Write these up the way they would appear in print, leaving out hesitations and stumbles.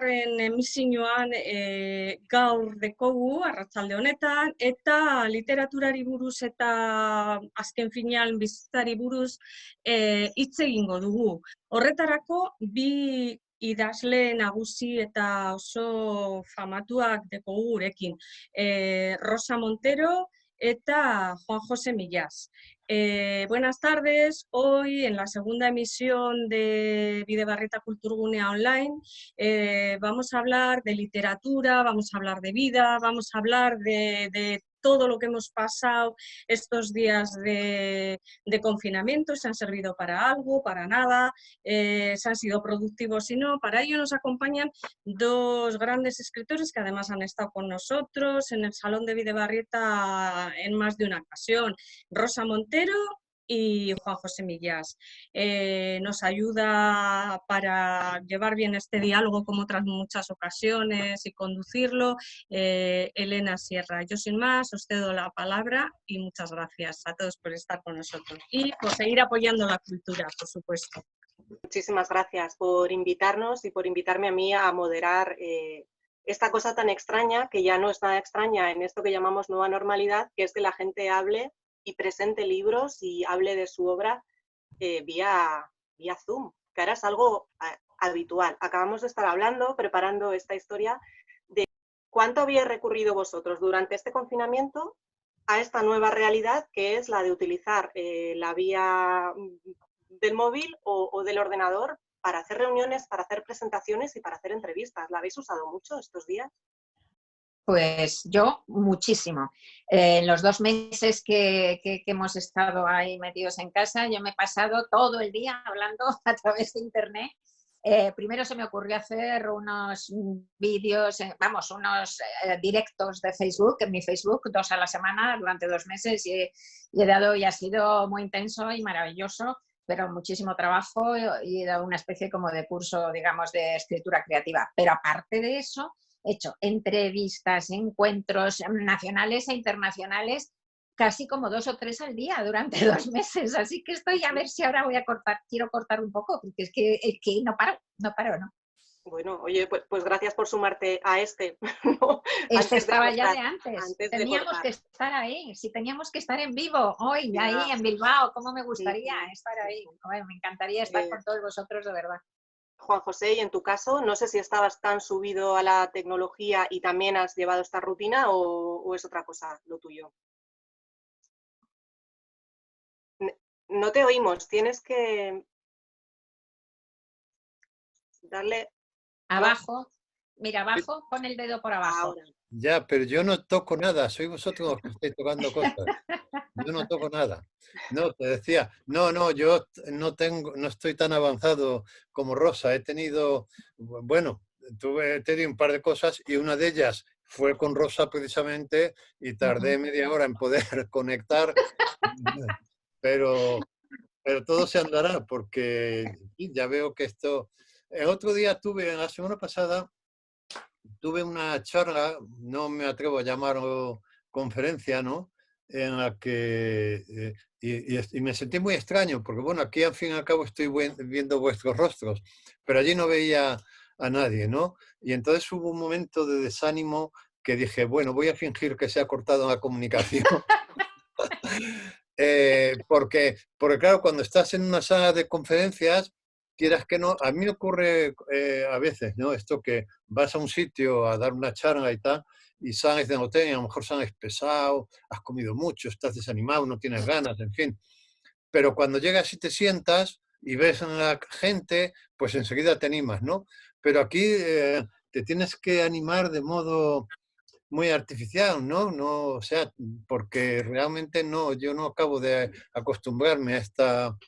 bigarren emisioan gaur dekogu, arratsalde honetan, eta literaturari buruz eta azken finean bizitzari buruz hitz egingo dugu. Horretarako, bi idazle nagusi eta oso famatuak dekogu gurekin. Rosa Montero eta Juan José Millás. Buenas tardes, hoy en la segunda emisión de Bidebarrieta Kulturgunea Online vamos a hablar de literatura, vamos a hablar de vida, vamos a hablar de todo lo que hemos pasado estos días de confinamiento, si han servido para algo, para nada, si han sido productivos y no. Para ello nos acompañan dos grandes escritores que además han estado con nosotros en el Salón de Bidebarrieta en más de una ocasión. Rosa Montero y Juan José Millás. Nos ayuda para llevar bien este diálogo como otras muchas ocasiones y conducirlo Elena Sierra. Yo sin más os cedo la palabra y muchas gracias a todos por estar con nosotros y por seguir apoyando la cultura, por supuesto. Muchísimas gracias por invitarnos y por invitarme a mí a moderar esta cosa tan extraña, que ya no es nada extraña en esto que llamamos nueva normalidad, que es que la gente hable y presente libros y hable de su obra vía Zoom, que ahora es algo habitual. Acabamos de estar hablando, preparando esta historia, de cuánto habéis recurrido vosotros durante este confinamiento a esta nueva realidad, que es la de utilizar la vía del móvil o del ordenador para hacer reuniones, para hacer presentaciones y para hacer entrevistas. ¿La habéis usado mucho estos días? Pues yo muchísimo. Los 2 meses que hemos estado ahí metidos en casa, yo me he pasado todo el día hablando a través de internet. Primero se me ocurrió hacer unos vídeos, unos directos de Facebook, en mi Facebook, 2 a la semana durante 2 meses y he dado, y ha sido muy intenso y maravilloso, pero muchísimo trabajo y he dado una especie como de curso, digamos, de escritura creativa. Pero aparte de eso, he hecho entrevistas, encuentros nacionales e internacionales, casi como 2 o 3 al día durante 2 meses. Así que estoy a ver si ahora quiero cortar un poco, porque es que no paro. Bueno, oye, pues gracias por sumarte a este. Este estaba ya de antes. Teníamos que estar ahí, si teníamos que estar en vivo hoy, ya. Ahí en Bilbao, cómo me gustaría estar ahí. Me encantaría estar con todos vosotros, de verdad. Juan José, y en tu caso, no sé si estabas tan subido a la tecnología y también has llevado esta rutina o es otra cosa lo tuyo. No te oímos, tienes que darle... Abajo, mira, abajo, pon el dedo por abajo. Ahora. Ya, pero yo no toco nada, sois vosotros los que estáis tocando cosas. Yo no toco nada. No, te decía, yo no estoy tan avanzado como Rosa. He tenido un par de cosas y una de ellas fue con Rosa precisamente y tardé media hora en poder conectar, pero todo se andará porque ya veo que esto... El otro día la semana pasada, tuve una charla, no me atrevo a llamarlo conferencia, ¿no? En la que y me sentí muy extraño, porque bueno, aquí al fin y al cabo estoy viendo vuestros rostros, pero allí no veía a nadie, ¿no? Y entonces hubo un momento de desánimo que dije, bueno, voy a fingir que se ha cortado la comunicación. Porque claro, cuando estás en una sala de conferencias, quieras que no, a mí me ocurre a veces, ¿no? Esto que vas a un sitio a dar una charla y tal, y sales del hotel y a lo mejor sales pesado, has comido mucho, estás desanimado, no tienes ganas, en fin. Pero cuando llegas y te sientas y ves a la gente, pues enseguida te animas, ¿no? Pero aquí te tienes que animar de modo muy artificial, ¿no? No, o sea, porque realmente yo no acabo de acostumbrarme a esta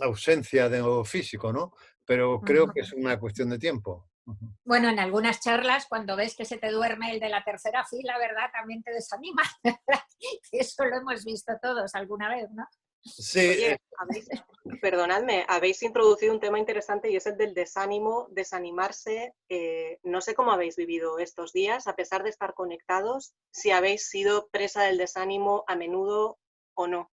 ausencia de lo físico, ¿no? Pero creo que es una cuestión de tiempo. Bueno, en algunas charlas, cuando ves que se te duerme el de la tercera fila, ¿verdad? También te desanima. Eso lo hemos visto todos alguna vez, ¿no? Sí. Oye, perdonadme, habéis introducido un tema interesante y es el del desánimo, desanimarse. No sé cómo habéis vivido estos días, a pesar de estar conectados, si habéis sido presa del desánimo a menudo o no.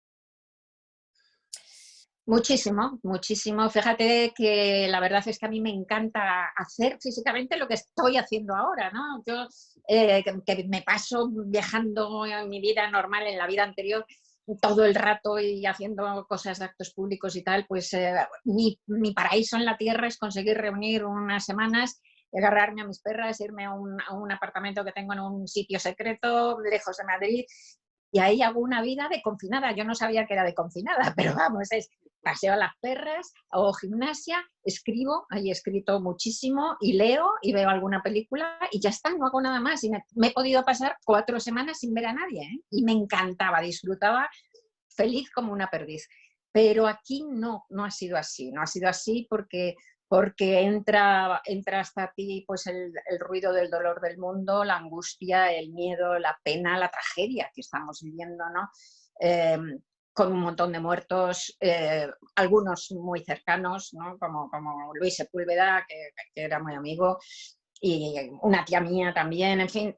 Muchísimo, muchísimo. Fíjate que la verdad es que a mí me encanta hacer físicamente lo que estoy haciendo ahora, ¿no? Yo que me paso viajando en mi vida normal, en la vida anterior, todo el rato y haciendo cosas de actos públicos y tal, pues mi paraíso en la tierra es conseguir reunir unas semanas, agarrarme a mis perras, irme a un apartamento que tengo en un sitio secreto, lejos de Madrid, y ahí hago una vida de confinada. Yo no sabía que era de confinada, pero vamos, es paseo a las perras, hago gimnasia, escribo, ahí he escrito muchísimo y leo y veo alguna película y ya está, no hago nada más. Y me he podido pasar 4 semanas sin ver a nadie, ¿eh? Y me encantaba, disfrutaba feliz como una perdiz. Pero aquí no, no ha sido así, no ha sido así porque entra hasta ti pues el ruido del dolor del mundo, la angustia, el miedo, la pena, la tragedia que estamos viviendo, ¿no? Con un montón de muertos, algunos muy cercanos, ¿no? Como Luis Sepúlveda, que era muy amigo, y una tía mía también, en fin.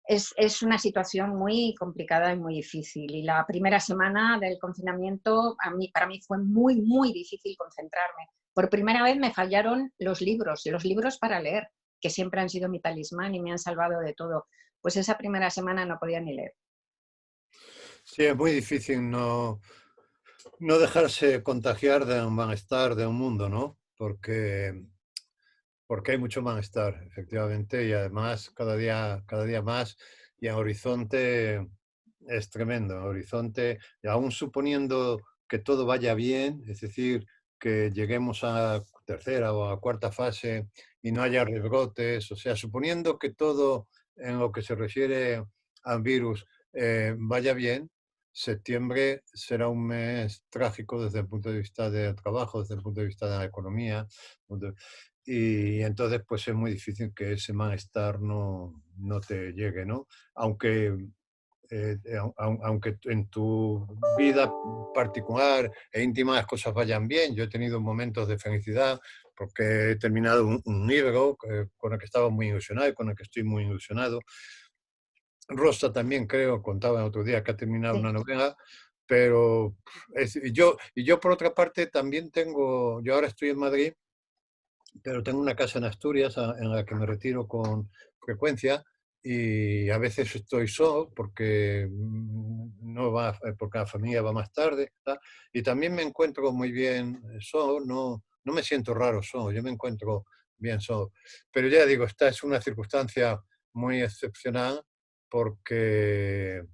Es una situación muy complicada y muy difícil. Y la primera semana del confinamiento para mí fue muy, muy difícil concentrarme. Por primera vez me fallaron los libros para leer, que siempre han sido mi talismán y me han salvado de todo. Pues esa primera semana no podía ni leer. Sí, es muy difícil no dejarse contagiar de un malestar de un mundo, ¿no? Porque hay mucho malestar, efectivamente, y además cada día más, y en Horizonte es tremendo. En Horizonte, y aún suponiendo que todo vaya bien, es decir, que lleguemos a tercera o a cuarta fase y no haya rebrotes, o sea, suponiendo que todo en lo que se refiere al virus vaya bien, septiembre será un mes trágico desde el punto de vista del trabajo, desde el punto de vista de la economía. Y entonces, pues es muy difícil que ese malestar no te llegue, ¿no? Aunque, aunque en tu vida particular e íntima las cosas vayan bien. Yo he tenido momentos de felicidad porque he terminado un libro con el que estaba muy ilusionado y con el que estoy muy ilusionado. Rosa también creo, contaba el otro día que ha terminado Sí. una novela, pero y yo por otra parte también tengo, yo ahora estoy en Madrid, pero tengo una casa en Asturias en la que me retiro con frecuencia y a veces estoy solo porque no va, porque la familia va más tarde, ¿tá? Y también me encuentro muy bien solo, no me siento raro solo, yo me encuentro bien solo. Pero ya digo, esta es una circunstancia muy excepcional porque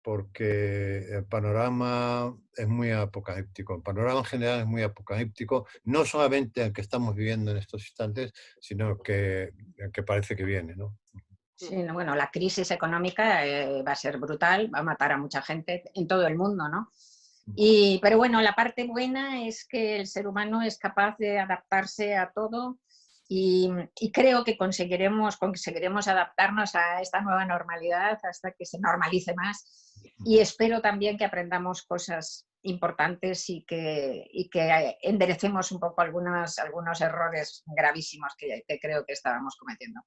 el panorama es muy apocalíptico. El panorama en general es muy apocalíptico, no solamente el que estamos viviendo en estos instantes, sino el que parece que viene, ¿no? Sí, no, bueno, la crisis económica va a ser brutal, va a matar a mucha gente en todo el mundo, ¿no? Pero bueno, la parte buena es que el ser humano es capaz de adaptarse a todo y creo que conseguiremos adaptarnos a esta nueva normalidad hasta que se normalice más. Y espero también que aprendamos cosas importantes y que enderecemos un poco algunos errores gravísimos que creo que estábamos cometiendo.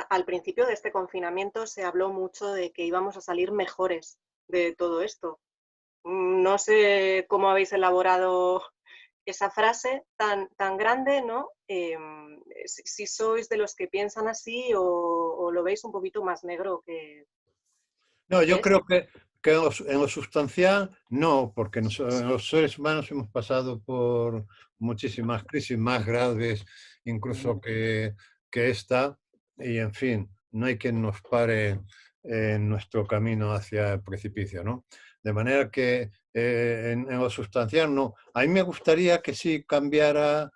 Al principio de este confinamiento se habló mucho de que íbamos a salir mejores de todo esto. No sé cómo habéis elaborado esa frase tan grande, ¿no? Si sois de los que piensan así o lo veis un poquito más negro que No, yo es. creo que en lo sustancial no, porque los seres humanos hemos pasado por muchísimas crisis más graves, incluso que esta, y en fin, no hay quien nos pare en nuestro camino hacia el precipicio, ¿no? De manera que en lo sustancial no. A mí me gustaría que sí cambiara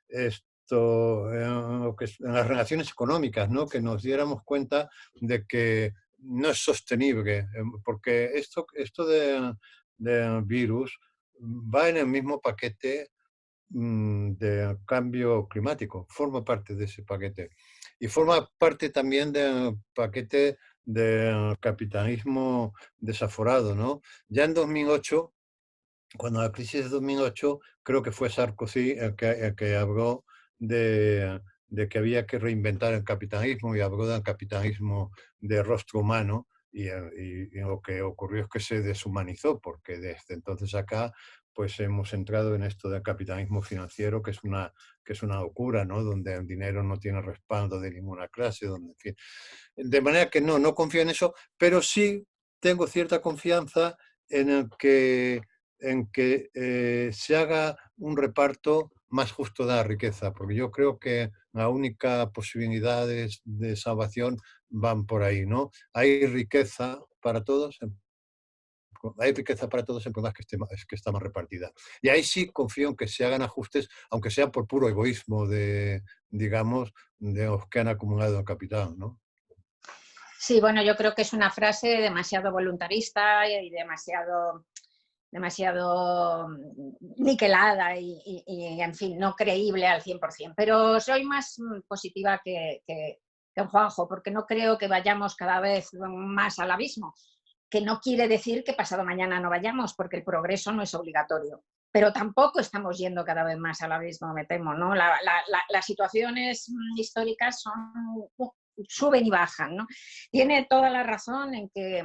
esto en las relaciones económicas, ¿no? Que nos diéramos cuenta de que no es sostenible, porque esto de virus va en el mismo paquete de cambio climático, forma parte de ese paquete. Y forma parte también del paquete del capitalismo desaforado, ¿no? Ya en 2008, cuando la crisis de 2008, creo que fue Sarkozy el que habló de que había que reinventar el capitalismo y habló del capitalismo de rostro humano, lo que ocurrió es que se deshumanizó, porque desde entonces acá pues hemos entrado en esto del capitalismo financiero, que es una locura, ¿no? Donde el dinero no tiene respaldo de ninguna clase, donde, en fin. De manera que no confío en eso, pero sí tengo cierta confianza en que se haga un reparto más justo de la riqueza, porque yo creo que la única posibilidad de salvación van por ahí, ¿no? Hay riqueza para todos, el problema es que está más repartida. Y ahí sí confío en que se hagan ajustes, aunque sea por puro egoísmo digamos, de los que han acumulado el capital, ¿no? Sí, bueno, yo creo que es una frase demasiado voluntarista y demasiado niquelada y, en fin, no creíble al 100%. Pero soy más positiva que Juanjo, porque no creo que vayamos cada vez más al abismo, que no quiere decir que pasado mañana no vayamos, porque el progreso no es obligatorio. Pero tampoco estamos yendo cada vez más al abismo, me temo, ¿no? Las situaciones históricas suben y bajan, ¿no? Tiene toda la razón en que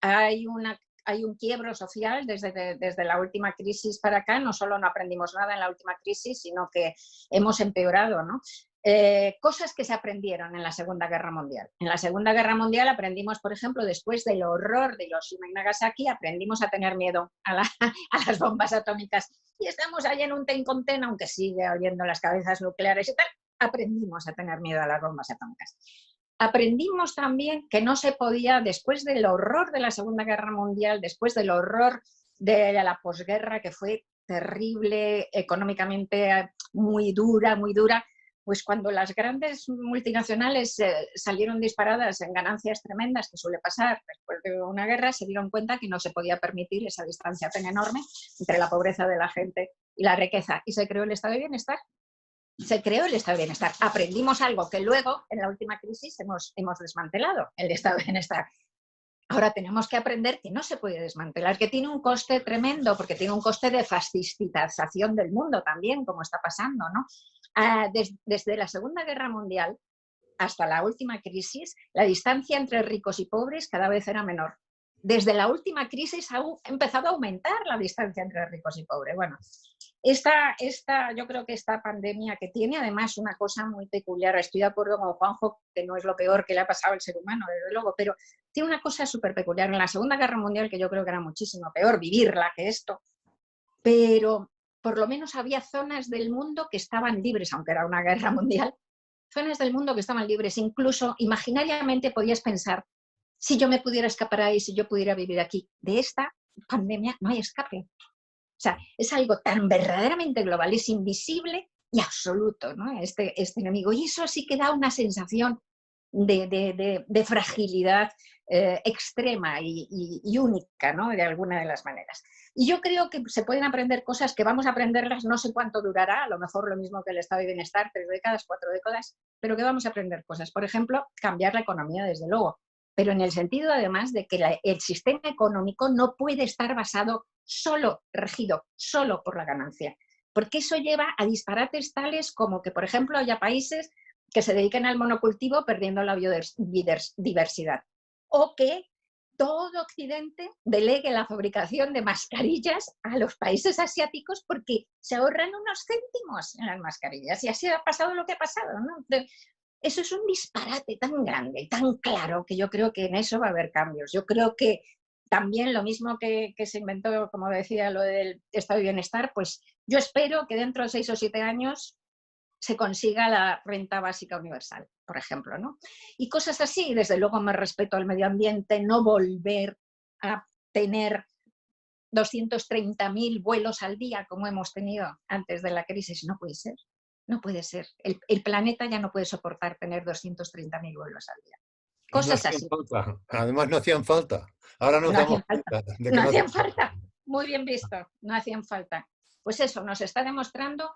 hay un quiebro social desde la última crisis para acá. No solo no aprendimos nada en la última crisis, sino que hemos empeorado, ¿no? Cosas que se aprendieron en la Segunda Guerra Mundial. En la Segunda Guerra Mundial aprendimos, por ejemplo, después del horror de Hiroshima y Nagasaki, aprendimos a tener miedo a las bombas atómicas. Y estamos ahí en un ten con ten, aunque sigue habiendo las cabezas nucleares y tal, aprendimos a tener miedo a las bombas atómicas. Aprendimos también que no se podía, después del horror de la Segunda Guerra Mundial, después del horror de la posguerra, que fue terrible, económicamente muy dura, pues cuando las grandes multinacionales salieron disparadas en ganancias tremendas, que suele pasar después de una guerra, se dieron cuenta que no se podía permitir esa distancia tan enorme entre la pobreza de la gente y la riqueza. Y se creó el Estado de Bienestar. Aprendimos algo que luego, en la última crisis, hemos desmantelado, el Estado de Bienestar. Ahora tenemos que aprender que no se puede desmantelar, que tiene un coste tremendo, porque tiene un coste de fascistización del mundo también, como está pasando, ¿no? Desde la Segunda Guerra Mundial hasta la última crisis, la distancia entre ricos y pobres cada vez era menor. Desde la última crisis ha empezado a aumentar la distancia entre ricos y pobres. Bueno, yo creo que esta pandemia, que tiene además una cosa muy peculiar, estoy de acuerdo con Juanjo, que no es lo peor que le ha pasado al ser humano, desde luego, pero tiene una cosa súper peculiar. En la Segunda Guerra Mundial, que yo creo que era muchísimo peor vivirla que esto, pero por lo menos había zonas del mundo que estaban libres, aunque era una guerra mundial, zonas del mundo que estaban libres. Incluso imaginariamente podías pensar, si yo me pudiera escapar ahí, si yo pudiera vivir aquí. De esta pandemia no hay escape. O sea, es algo tan verdaderamente global, es invisible y absoluto, ¿no? Este enemigo. Y eso sí que da una sensación de fragilidad extrema y única, ¿no? De alguna de las maneras. Y yo creo que se pueden aprender cosas que vamos a aprenderlas, no sé cuánto durará, a lo mejor lo mismo que el Estado de Bienestar, 3 décadas, 4 décadas, pero que vamos a aprender cosas. Por ejemplo, cambiar la economía, desde luego, pero en el sentido además de que el sistema económico no puede estar regido solo por la ganancia, porque eso lleva a disparates tales como que, por ejemplo, haya países que se dediquen al monocultivo perdiendo la biodiversidad, o que todo Occidente delegue la fabricación de mascarillas a los países asiáticos porque se ahorran unos céntimos en las mascarillas, y así ha pasado lo que ha pasado, ¿no? Eso es un disparate tan grande y tan claro que yo creo que en eso va a haber cambios. Yo creo que también lo mismo que se inventó, como decía, lo del Estado de Bienestar, pues yo espero que dentro de 6 o 7 años se consiga la renta básica universal, por ejemplo, ¿no? Y cosas así. Desde luego, más respeto al medio ambiente, no volver a tener 230.000 vuelos al día como hemos tenido antes de la crisis. No puede ser. No puede ser. El planeta ya no puede soportar tener 230.000 vuelos al día. Cosas así. Además, no hacían falta. Ahora nos damos cuenta de que no hacían falta. Muy bien visto. No hacían falta. Pues eso nos está demostrando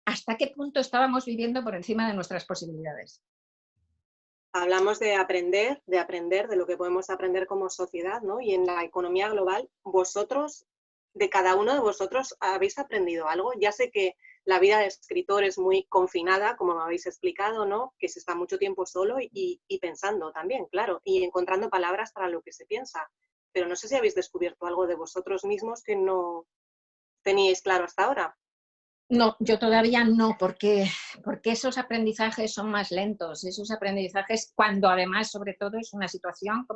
hasta qué punto estábamos viviendo por encima de nuestras posibilidades. Hablamos de aprender de lo que podemos aprender como sociedad, ¿no? Y en la economía global, vosotros, de cada uno de vosotros, ¿habéis aprendido algo? Ya sé que la vida de escritor es muy confinada, como me habéis explicado, ¿no? Que se está mucho tiempo solo y pensando también, claro, y encontrando palabras para lo que se piensa. Pero no sé si habéis descubierto algo de vosotros mismos que no teníais claro hasta ahora. No, yo todavía no, porque esos aprendizajes son más lentos, esos aprendizajes cuando además, sobre todo, es una situación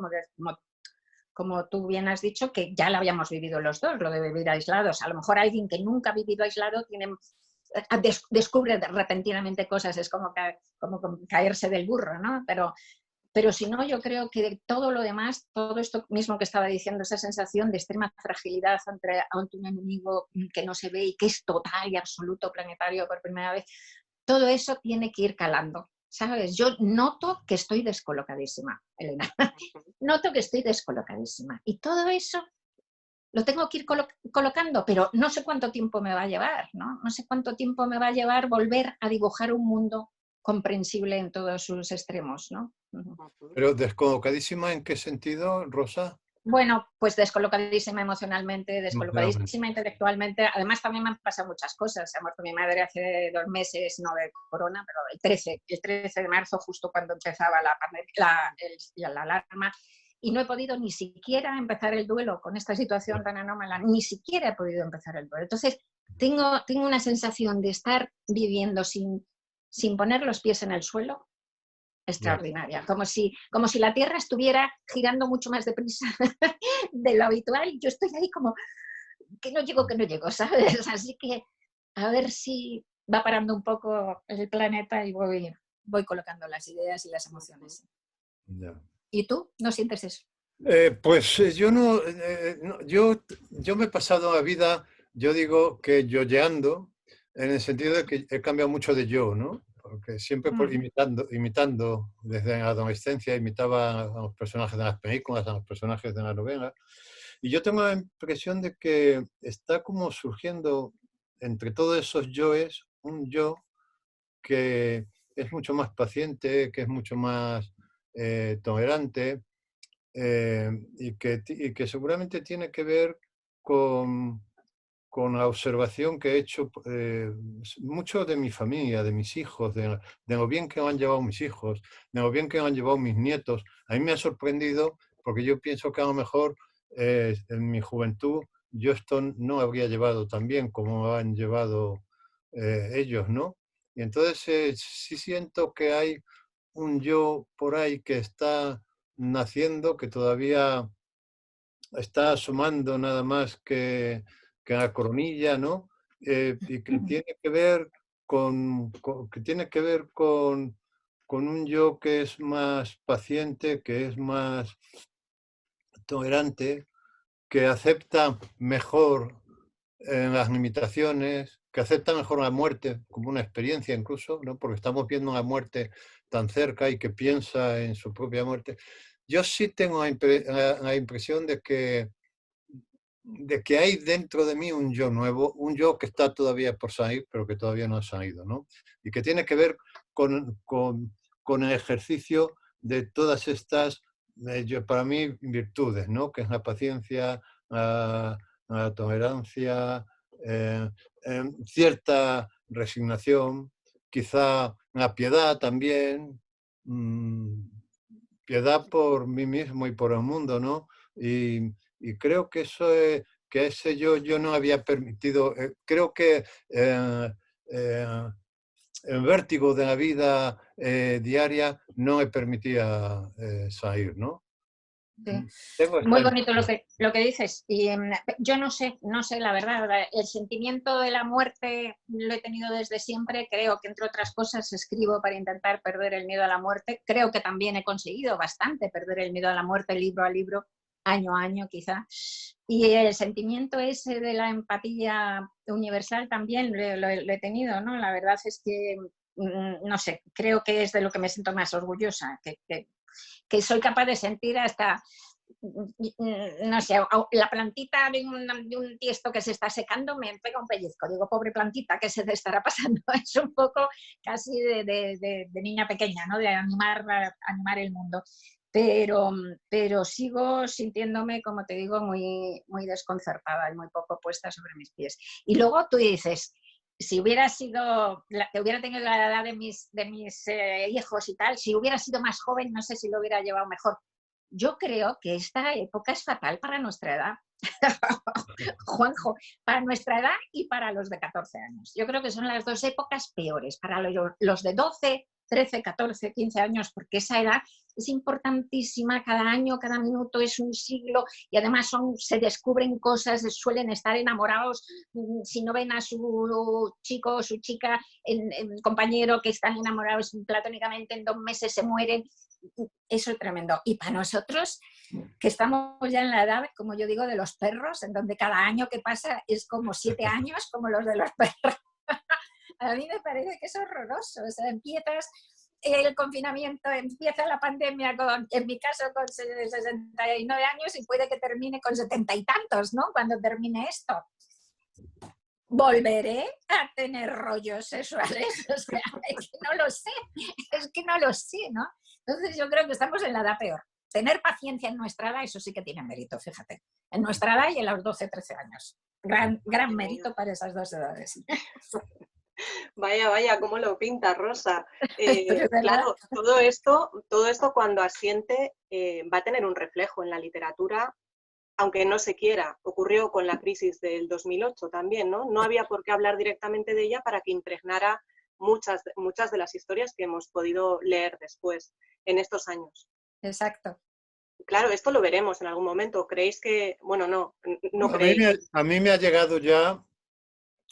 como tú bien has dicho, que ya la habíamos vivido los dos, lo de vivir aislados. A lo mejor alguien que nunca ha vivido aislado descubre repentinamente cosas, es como caerse del burro, ¿no? Pero si no, yo creo que de todo lo demás, todo esto mismo que estaba diciendo, esa sensación de extrema fragilidad ante un enemigo que no se ve y que es total y absoluto planetario por primera vez, todo eso tiene que ir calando, ¿sabes? Yo noto que estoy descolocadísima, Elena. Noto que estoy descolocadísima. Y todo eso lo tengo que ir colocando, pero no sé cuánto tiempo me va a llevar, ¿no? No sé cuánto tiempo me va a llevar volver a dibujar un mundo comprensible en todos sus extremos, ¿no? Pero descolocadísima, ¿en qué sentido, Rosa? Bueno, pues descolocadísima emocionalmente, Emocionalmente. descolocadísima intelectualmente. Además, también me han pasado muchas cosas. Se ha muerto mi madre hace 2 meses, no de corona, pero el 13 de marzo, justo cuando empezaba la alarma. Y no he podido ni siquiera empezar el duelo con esta situación tan anómala. Ni siquiera he podido empezar el duelo. Entonces, tengo una sensación de estar viviendo sin poner los pies en el suelo, extraordinaria, como si la Tierra estuviera girando mucho más deprisa de lo habitual y yo estoy ahí como que no llego, ¿sabes? Así que a ver si va parando un poco el planeta y voy colocando las ideas y las emociones. Ya. ¿Y tú no sientes eso? Yo yo me he pasado la vida, yo digo que yoyeando, en el sentido de que he cambiado mucho de yo, ¿no? Porque siempre imitando desde la adolescencia, imitaba a los personajes de las películas, a los personajes de la novela. Y yo tengo la impresión de que está como surgiendo entre todos esos yoes un yo que es mucho más paciente, que es mucho más tolerante, y que seguramente tiene que ver con, con la observación que he hecho mucho de mi familia, de mis hijos, de lo bien que lo han llevado mis hijos, de lo bien que lo han llevado mis nietos. A mí me ha sorprendido porque yo pienso que a lo mejor en mi juventud yo esto no habría llevado tan bien como lo han llevado ellos, ¿no? Y entonces sí siento que hay un yo por ahí que está naciendo, que todavía está asomando nada más que la coronilla, ¿no? Y que tiene que ver que tiene que ver con un yo que es más paciente, que es más tolerante, que acepta mejor las limitaciones, que acepta mejor la muerte como una experiencia incluso, ¿no? Porque estamos viendo la muerte tan cerca y que piensa en su propia muerte. Yo sí tengo la impresión de que hay dentro de mí un yo nuevo, un yo que está todavía por salir, pero que todavía no ha salido, ¿no? Y que tiene que ver con el ejercicio de todas estas, para mí, virtudes, ¿no? Que es la paciencia, la tolerancia, cierta resignación, quizá la piedad también, piedad por mí mismo y por el mundo, ¿no? Y creo que eso es, que ese yo no había permitido, creo que eh, el vértigo de la vida diaria no me permitía salir, ¿no? Sí. Tengo esta Muy bonito impresión. lo que dices. Y yo no sé la verdad. El sentimiento de la muerte lo he tenido desde siempre. Creo que, entre otras cosas, escribo para intentar perder el miedo a la muerte. Creo que también he conseguido bastante perder el miedo a la muerte, libro a libro, año a año quizá. Y el sentimiento ese de la empatía universal también lo he tenido, ¿no? La verdad es que, no sé, creo que es de lo que me siento más orgullosa, que soy capaz de sentir hasta, no sé, la plantita de un tiesto que se está secando me pega un pellizco. Digo, pobre plantita, ¿qué se te estará pasando? Es un poco casi de niña pequeña, ¿no? De animar el mundo. Pero sigo sintiéndome, como te digo, muy, muy desconcertada y muy poco puesta sobre mis pies. Y luego tú dices, si hubiera sido, que hubiera tenido la edad de mis hijos y tal, si hubiera sido más joven, no sé si lo hubiera llevado mejor. Yo creo que esta época es fatal para nuestra edad. Juanjo, para nuestra edad y para los de 14 años. Yo creo que son las dos épocas peores, para los de 12, 13, 14, 15 años, porque esa edad es importantísima, cada año, cada minuto es un siglo y además se descubren cosas, suelen estar enamorados, si no ven a su chico o su chica, el compañero que están enamorados platónicamente, en 2 meses se mueren. Eso es tremendo. Y para nosotros, que estamos ya en la edad, como yo digo, de los perros, en donde cada año que pasa es como 7 años, como los de los perros. A mí me parece que es horroroso. O sea, empiezas el confinamiento, empieza la pandemia, en mi caso, con 69 años y puede que termine con 70 y tantos, ¿no? Cuando termine esto. ¿Volveré a tener rollos sexuales? O sea, es que no lo sé, ¿no? Entonces yo creo que estamos en la edad peor. Tener paciencia en nuestra edad, eso sí que tiene mérito, fíjate. En nuestra edad y en los 12, 13 años. Gran mérito para esas dos edades. Vaya, vaya, cómo lo pinta Rosa. Claro, todo esto cuando asiente va a tener un reflejo en la literatura, aunque no se quiera. Ocurrió con la crisis del 2008 también, ¿no? No había por qué hablar directamente de ella para que impregnara muchas de las historias que hemos podido leer después, en estos años. Exacto. Claro, esto lo veremos en algún momento. ¿Creéis que...? Bueno, no creéis. A mí me ha llegado ya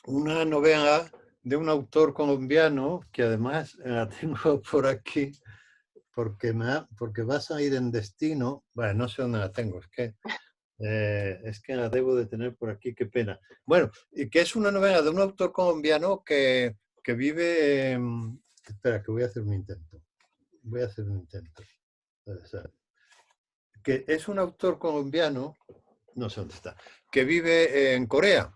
una novela de un autor colombiano, que además la tengo por aquí, porque va a salir en Destino. Bueno, no sé dónde la tengo, es que la debo de tener por aquí, qué pena. Bueno, y que es una novela de un autor colombiano que vive... espera, que voy a hacer un intento. Que es un autor colombiano, no sé dónde está, que vive en Corea,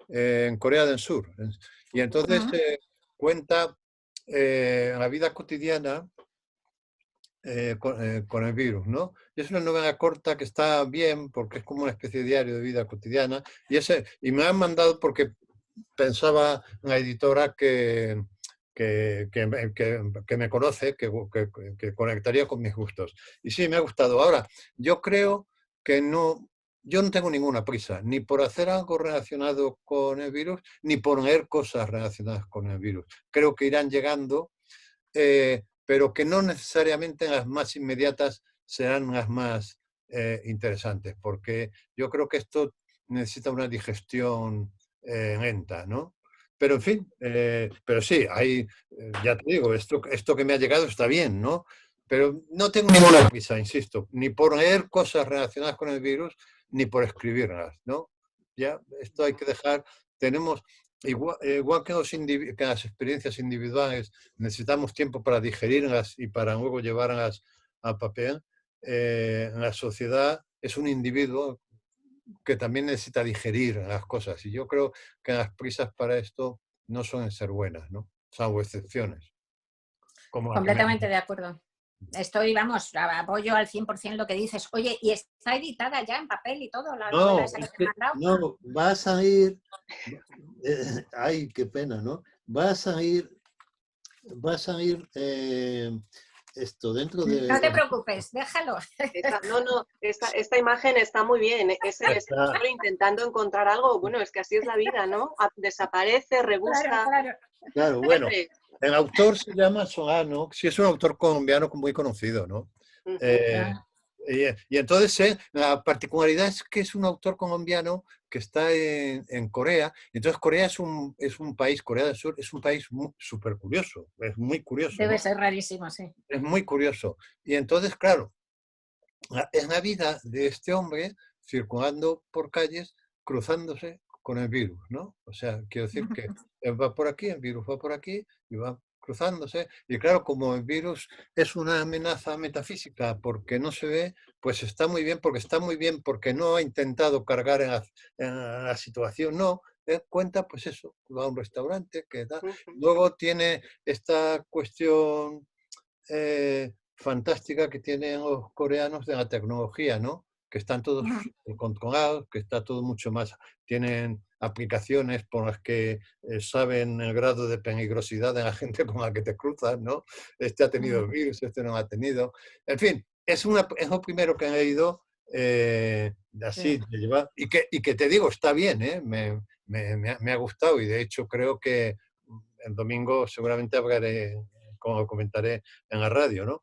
en Corea del Sur. Y entonces cuenta la vida cotidiana con el virus, ¿no? Y es una novela corta que está bien porque es como una especie de diario de vida cotidiana. Y me han mandado porque pensaba la editora que me conoce, que conectaría con mis gustos. Y sí, me ha gustado. Ahora, yo creo que yo no tengo ninguna prisa, ni por hacer algo relacionado con el virus, ni por leer cosas relacionadas con el virus. Creo que irán llegando, pero que no necesariamente las más inmediatas serán las más interesantes, porque yo creo que esto necesita una digestión lenta, ¿no? Pero en fin, pero sí, ya te digo, esto que me ha llegado está bien, ¿no? Pero no tengo ninguna prisa, insisto, ni por leer cosas relacionadas con el virus, ni por escribirlas, ¿no? Ya, esto hay que dejar, tenemos, igual que las experiencias individuales, necesitamos tiempo para digerirlas y para luego llevarlas al papel, la sociedad es un individuo que también necesita digerir las cosas. Y yo creo que las prisas para esto no suelen ser buenas, ¿no? Salvo excepciones. Completamente de acuerdo. Estoy, vamos, apoyo al 100% lo que dices. Oye, ¿y está editada ya en papel y todo? La novela esa que te he mandado. No, va a salir... ay, qué pena, ¿no? Va a salir esto dentro de... No te preocupes, déjalo. Esta imagen está muy bien. Es el escritor intentando encontrar algo. Bueno, es que así es la vida, ¿no? Desaparece, rebusca. Claro, bueno. El autor se llama Solano, sí, es un autor colombiano muy conocido, ¿no? Y entonces la particularidad es que es un autor colombiano que está en Corea. Entonces Corea es un país, Corea del Sur es un país súper curioso, es muy curioso. Debe ser rarísimo, sí. Es muy curioso. Y entonces, claro, es la vida de este hombre circulando por calles, cruzándose con el virus, ¿no? O sea, quiero decir que él va por aquí, el virus va por aquí y va cruzándose. Y claro, como el virus es una amenaza metafísica porque no se ve, pues está muy bien porque no ha intentado cargar en la situación, no. Él cuenta, pues eso, va a un restaurante, que da. Luego tiene esta cuestión fantástica que tienen los coreanos de la tecnología, ¿no? que están todos controlados, que está todo mucho más, tienen aplicaciones por las que saben el grado de peligrosidad de la gente con la que te cruzas, ¿no? Este ha tenido el virus, este no ha tenido. En fin, es lo primero que he leído así de llevar, y que te digo, está bien, ¿eh? Me ha gustado y de hecho creo que el domingo seguramente hablaré, como lo comentaré en la radio, ¿no?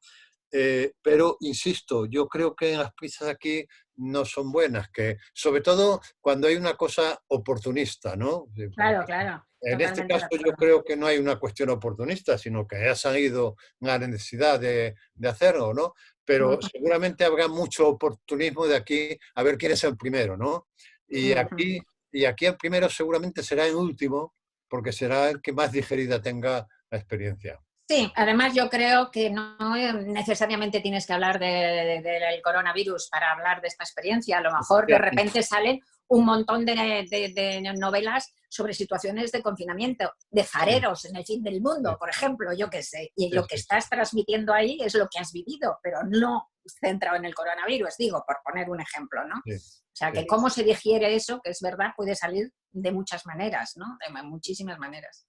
Pero, insisto, yo creo que las prisas aquí no son buenas, que sobre todo cuando hay una cosa oportunista, ¿no? Claro, claro. En este Totalmente de caso yo acuerdo. creo que no hay una cuestión oportunista, sino que ha salido la necesidad de hacerlo, ¿no? Pero seguramente habrá mucho oportunismo de aquí a ver quién es el primero, ¿no? Y aquí el primero seguramente será el último, porque será el que más digerida tenga la experiencia. Sí, además yo creo que no necesariamente tienes que hablar del coronavirus para hablar de esta experiencia. A lo mejor de repente salen un montón de novelas sobre situaciones de confinamiento, de fareros en el fin del mundo, por ejemplo, yo qué sé. Y lo que estás transmitiendo ahí es lo que has vivido, pero no centrado en el coronavirus, digo, por poner un ejemplo, ¿no? Sí. O sea, que cómo se digiere eso, que es verdad, puede salir de muchas maneras, ¿no? De muchísimas maneras.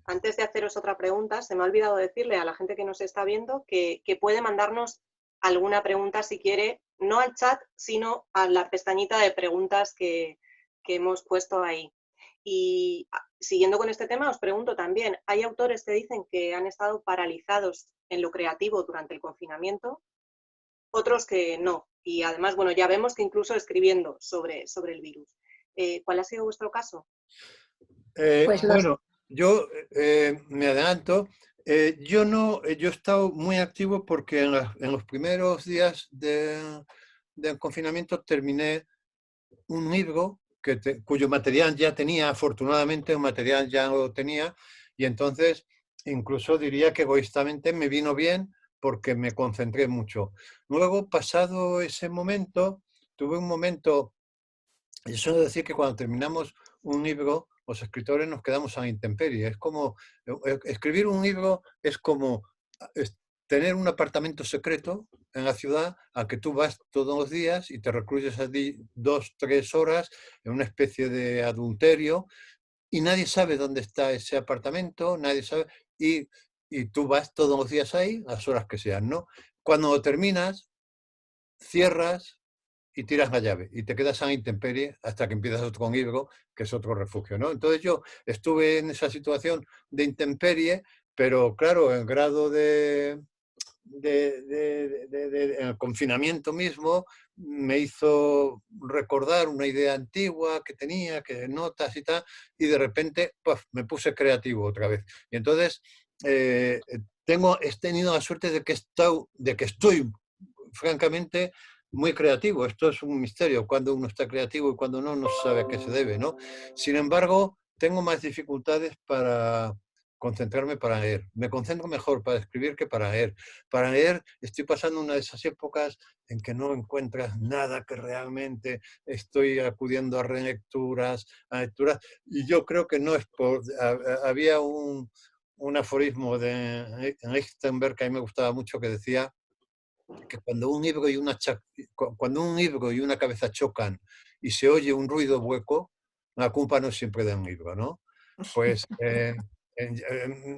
Antes de haceros otra pregunta, se me ha olvidado decirle a la gente que nos está viendo que puede mandarnos alguna pregunta si quiere, no al chat, sino a la pestañita de preguntas que hemos puesto ahí. Y siguiendo con este tema, os pregunto también, ¿hay autores que dicen que han estado paralizados en lo creativo durante el confinamiento? Otros que no. Y además, bueno, ya vemos que incluso escribiendo sobre el virus. ¿Cuál ha sido vuestro caso? Bueno, yo me adelanto. Yo he estado muy activo porque en los primeros días del confinamiento terminé un libro cuyo material ya tenía, afortunadamente, un material ya lo tenía, y entonces incluso diría que egoístamente me vino bien porque me concentré mucho. Luego, pasado ese momento, tuve un momento, yo suelo decir que cuando terminamos un libro, los escritores nos quedamos a la intemperie. Es como, escribir un libro es como tener un apartamento secreto en la ciudad al que tú vas todos los días y te recluyes allí 2, 3 horas en una especie de adulterio y nadie sabe dónde está ese apartamento, nadie sabe, y tú vas todos los días ahí, las horas que sean, ¿no? Cuando lo terminas, cierras y tiras la llave y te quedas a la intemperie hasta que empiezas otro libro, que es otro refugio, ¿no? Entonces yo estuve en esa situación de intemperie, pero claro, el grado en el confinamiento mismo me hizo recordar una idea antigua que tenía, que notas y tal, y de repente me puse creativo otra vez. Y entonces he tenido la suerte de que estoy francamente muy creativo. Esto es un misterio, cuando uno está creativo y cuando no se sabe a qué se debe, ¿no? Sin embargo, tengo más dificultades para concentrarme para leer. Me concentro mejor para escribir que para leer. Para leer estoy pasando una de esas épocas en que no encuentras nada que realmente estoy acudiendo a relecturas, a lecturas, y yo creo que no es por... Había un aforismo de Lichtenberg que a mí me gustaba mucho que decía que cuando un libro y una cabeza chocan y se oye un ruido hueco, la culpa no es siempre del libro, ¿no? Pues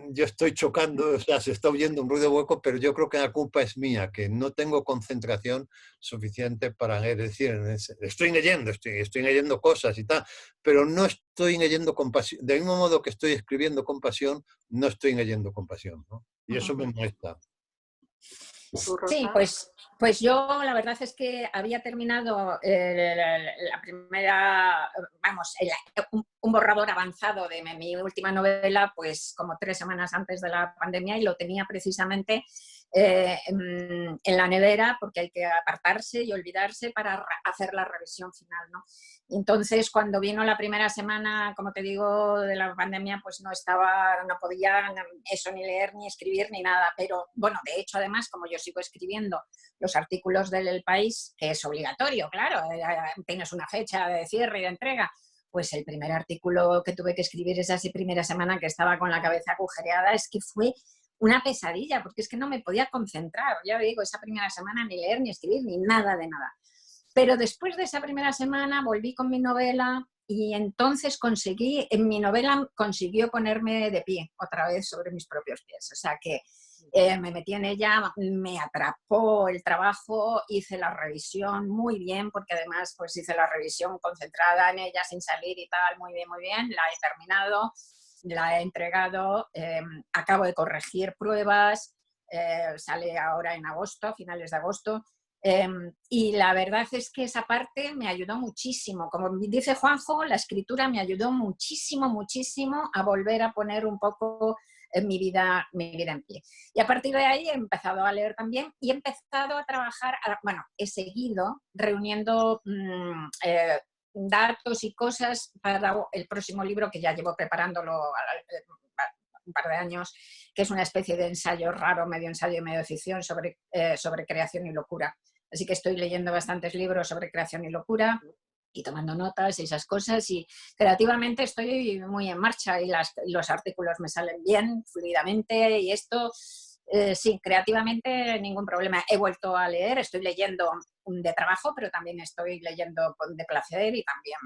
yo estoy chocando, o sea, se está oyendo un ruido hueco, pero yo creo que la culpa es mía, que no tengo concentración suficiente para leer. Es decir, estoy leyendo cosas y tal, pero no estoy leyendo con pasión. Del mismo modo que estoy escribiendo con pasión, no estoy leyendo con pasión, ¿no? Y eso me molesta. Sí, pues yo la verdad es que había terminado la primera, vamos, un borrador avanzado de mi última novela, pues como 3 semanas antes de la pandemia, y lo tenía precisamente en la nevera porque hay que apartarse y olvidarse para hacer la revisión final, ¿no? Entonces, cuando vino la primera semana, como te digo, de la pandemia, pues no podía eso ni leer, ni escribir, ni nada. Pero, bueno, de hecho, además, como yo sigo escribiendo los artículos del País, que es obligatorio, claro, tienes una fecha de cierre y de entrega, pues el primer artículo que tuve que escribir esa primera semana que estaba con la cabeza agujereada es que fue una pesadilla, porque es que no me podía concentrar, ya digo, esa primera semana ni leer, ni escribir, ni nada de nada. Pero después de esa primera semana volví con mi novela y entonces en mi novela consiguió ponerme de pie otra vez sobre mis propios pies. O sea que me metí en ella, me atrapó el trabajo, hice la revisión muy bien, porque además pues hice la revisión concentrada en ella sin salir y tal, muy bien, la he terminado, la he entregado, acabo de corregir pruebas, sale ahora en agosto, finales de agosto. Y la verdad es que esa parte me ayudó muchísimo. Como dice Juanjo, la escritura me ayudó muchísimo a volver a poner un poco mi vida en pie. Y a partir de ahí he empezado a leer también y he empezado a trabajar, bueno, he seguido reuniendo datos y cosas para el próximo libro, que ya llevo preparándolo un par de años, que es una especie de ensayo raro, medio ensayo y medio ficción sobre creación y locura. Así que estoy leyendo bastantes libros sobre creación y locura y tomando notas y esas cosas, y creativamente estoy muy en marcha y los artículos me salen bien, fluidamente, y esto, sí, creativamente ningún problema. He vuelto a leer, estoy leyendo de trabajo, pero también estoy leyendo de placer y también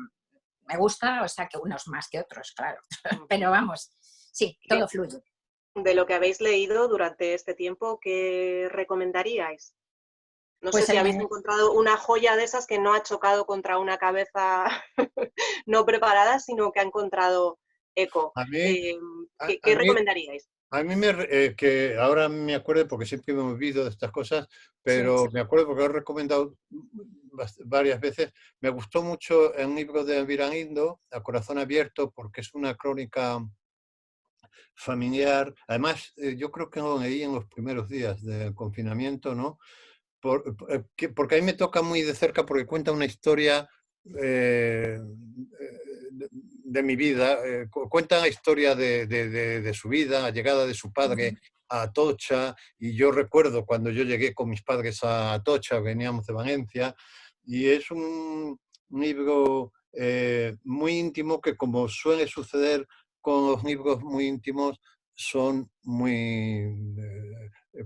me gusta, o sea que unos más que otros, claro. Pero vamos, sí, todo fluye. De lo que habéis leído durante este tiempo, ¿qué recomendaríais? No Pues sé si habéis encontrado una joya de esas que no ha chocado contra una cabeza no preparada, sino que ha encontrado eco. A mí, ¿Qué recomendaríais? A mí, que ahora me acuerdo, porque siempre me olvido de estas cosas, pero Sí. me acuerdo porque lo he recomendado varias veces. Me gustó mucho un libro de Elvira Lindo, A Corazón Abierto, porque es una crónica familiar. Además, yo creo que lo leí en los primeros días del confinamiento, ¿no? Porque a mí me toca muy de cerca, porque cuenta una historia de mi vida, cuenta la historia de su vida, la llegada de su padre a Atocha, y yo recuerdo cuando yo llegué con mis padres a Atocha, veníamos de Valencia, y es un libro muy íntimo que, como suele suceder con los libros muy íntimos, son muy...